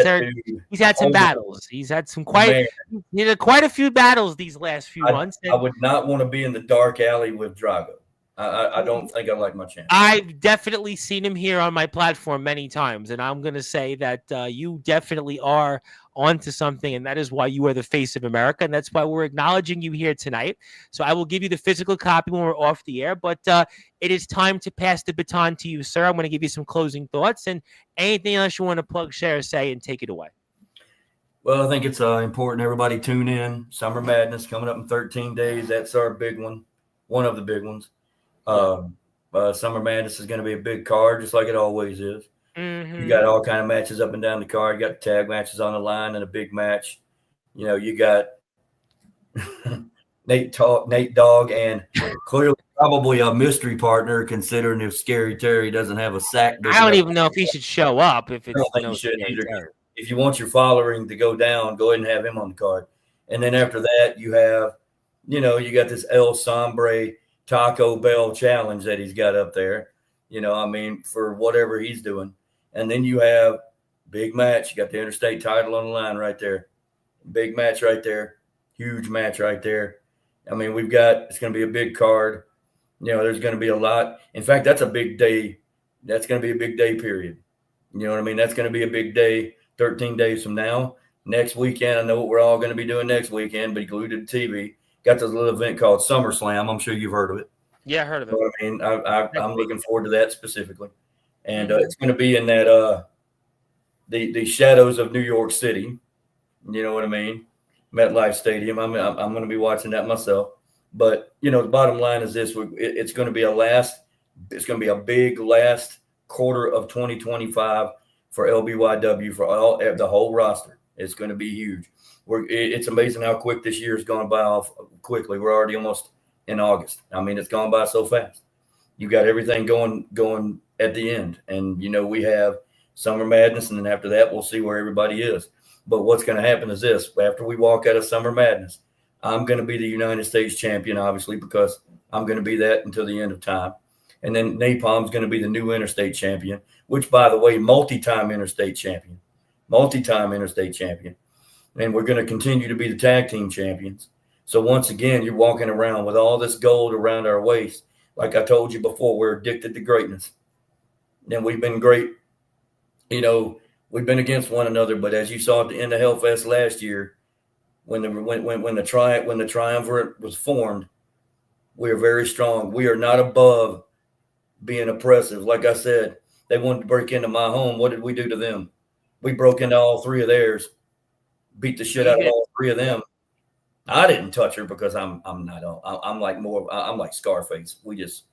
had some battles. He's had some quite a few battles these last few months. I would not want to be in the dark alley with Drago. I don't think I like my chance. I've definitely seen him here on my platform many times, and I'm going to say that you definitely are onto something, and that is why you are the face of America, and that's why we're acknowledging you here tonight. So I will give you the physical copy when we're off the air, but it is time to pass the baton to you, sir. I'm going to give you some closing thoughts, and anything else you want to plug, share, say, and take it away. Well, I think it's important everybody tune in. Summer Madness coming up in 13 days. That's our big one, one of the big ones. Summer Madness is going to be a big card, just like it always is. You got all kind of matches up and down the card. You got tag matches on the line and a big match. You got Nate Dogg and clearly probably a mystery partner, considering if Scary Terry doesn't have a sack. I don't even know if he should show up. If it's if you want your following to go down, go ahead and have him on the card. And then after that, you have, you got this El Sombre Taco Bell challenge that he's got up there, for whatever he's doing. And then you have big match. You got the interstate title on the line right there. Big match right there. Huge match right there. I mean, it's going to be a big card. There's going to be a lot. In fact, that's a big day. That's going to be a big day period. You know what I mean? That's going to be a big day 13 days from now. Next weekend, I know what we're all going to be doing next weekend, but glued to the TV. Got this little event called SummerSlam. I'm sure you've heard of it. Yeah, I heard of it. I mean, I'm looking forward to that specifically. And it's going to be in that the shadows of New York City. You know what I mean? MetLife Stadium. I'm going to be watching that myself. But, the bottom line is this. It's going to be it's going to be a big last quarter of 2025 for LBYW, for the whole roster. It's going to be huge. It's amazing how quick this year has gone by off quickly. We're already almost in August. I mean, it's gone by so fast. You got everything going at the end. And, we have Summer Madness, and then after that, we'll see where everybody is. But what's going to happen is this. After we walk out of Summer Madness, I'm going to be the United States champion, obviously, because I'm going to be that until the end of time. And then Napalm's going to be the new interstate champion, which, by the way, multi-time interstate champion. And we're going to continue to be the tag team champions. So once again, you're walking around with all this gold around our waist. Like I told you before, we're addicted to greatness. And we've been great. We've been against one another, but as you saw at the end of Hellfest last year, when the triumvirate was formed, we are very strong. We are not above being oppressive. Like I said, they wanted to break into my home. What did we do to them? We broke into all three of theirs, beat the shit out of all three of them. I didn't touch her because I'm like Scarface. We just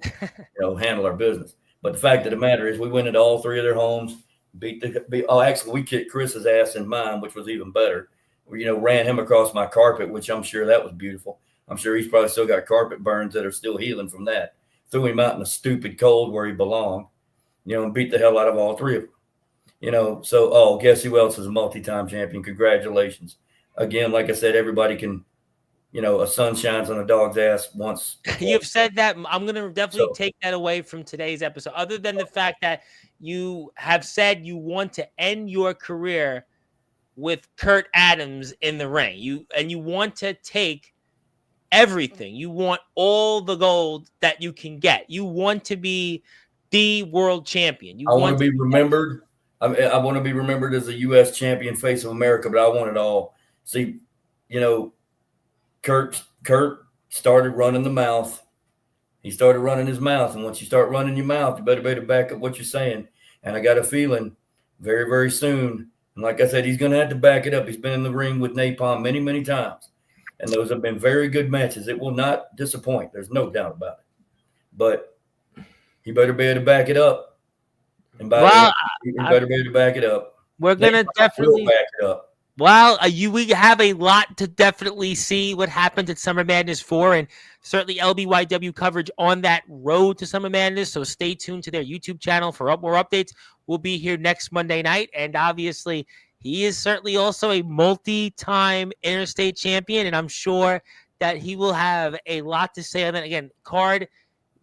handle our business. But the fact of the matter is, we went into all three of their homes, actually we kicked Chris's ass in mine, which was even better. We ran him across my carpet, which I'm sure that was beautiful. I'm sure he's probably still got carpet burns that are still healing from that. Threw him out in the stupid cold where he belonged, and beat the hell out of all three of them. Guess who else is a multi-time champion? Congratulations. Again, like I said, everybody can, a sun shines on a dog's ass once or You've twice. said that. I'm going to definitely So take that away from today's episode, other than the fact that you have said you want to end your career with Kurt Adams in the ring. You want to take everything. You want all the gold that you can get. You want to be the world champion. You I want want to be remembered. I want to be remembered as a U.S. champion, face of America, but I want it all. See, Kurt started running the mouth. He started running his mouth, and once you start running your mouth, you better back up what you're saying. And I got a feeling very, very soon. And like I said, he's going to have to back it up. He's been in the ring with Napalm many, many times, and those have been very good matches. It will not disappoint. There's no doubt about it. But he better be able to back it up. And by then, he better be able to back it up. We're gonna definitely back it up. Well, we have a lot to definitely see what happens at Summer Madness 4, and certainly LBYW coverage on that road to Summer Madness. So stay tuned to their YouTube channel for more updates. We'll be here next Monday night, and obviously he is certainly also a multi-time interstate champion, and I'm sure that he will have a lot to say on that. Again, card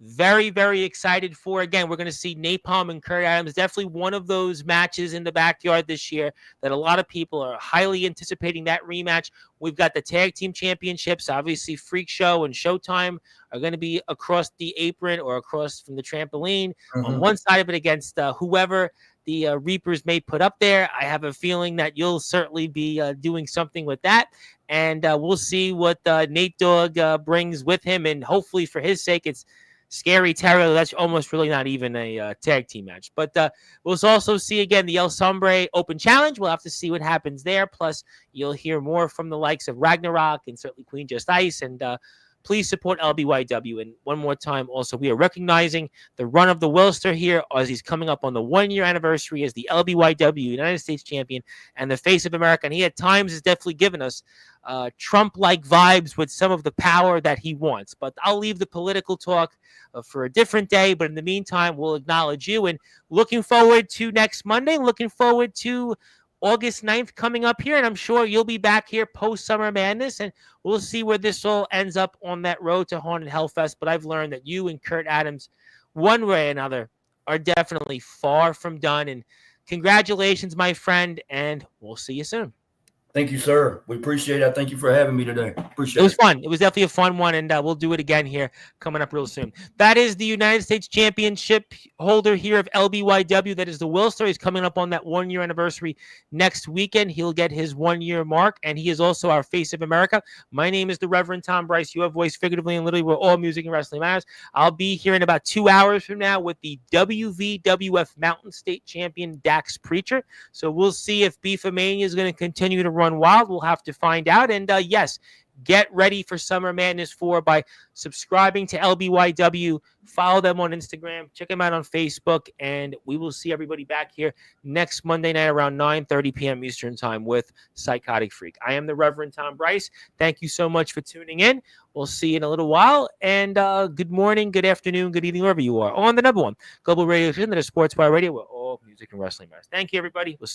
very, very excited for. Again, we're going to see Napalm and Kurt Adams. Definitely one of those matches in the backyard this year that a lot of people are highly anticipating that rematch. We've got the tag team championships. Obviously, Freak Show and Showtime are going to be across the apron or across from the trampoline on one side of it against whoever the Reapers may put up there. I have a feeling that you'll certainly be doing something with that. And we'll see what Nate Dogg brings with him. And hopefully for his sake, it's Scary Terror. That's almost really not even a tag team match. But we'll also see again the El Sombre Open Challenge. We'll have to see what happens there. Plus, you'll hear more from the likes of Ragnarok and certainly Queen Just Ice. And please support LBYW. And one more time, also, we are recognizing the run of the Willster here as he's coming up on the 1-year anniversary as the LBYW United States champion and the face of America. And he at times has definitely given us Trump-like vibes with some of the power that he wants. But I'll leave the political talk for a different day. But in the meantime, we'll acknowledge you. And looking forward to next Monday. Looking forward to August 9th coming up here. And I'm sure you'll be back here post-Summer Madness. And we'll see where this all ends up on that road to Haunted Hellfest. But I've learned that you and Kurt Adams, one way or another, are definitely far from done. And congratulations, my friend. And we'll see you soon. Thank you, sir. We appreciate it. Thank you for having me today. Appreciate it. It was fun. It was definitely a fun one, and we'll do it again here coming up real soon. That is the United States Championship holder here of LBYW. That is the Willster. He's coming up on that 1-year anniversary next weekend. He'll get his 1-year mark, and he is also our face of America. My name is the Reverend Tom Bryce. You have voice figuratively and literally where all music and wrestling matters. I'll be here in about 2 hours from now with the WVWF Mountain State Champion Dax Preacher. So we'll see if Beefomania is going to continue to run wild. We'll have to find out. And yes, get ready for Summer Madness 4 by subscribing to LBYW. Follow them on Instagram. Check them out on Facebook. And we will see everybody back here next Monday night around 9:30 p.m. Eastern Time with Psychotic Freak. I am the Reverend Tom Bryce. Thank you so much for tuning in. We'll see you in a little while. And good morning, good afternoon, good evening, wherever you are on the number one global radio station that is Sportswire Radio, where all music and wrestling matters. Thank you, everybody. We'll see you.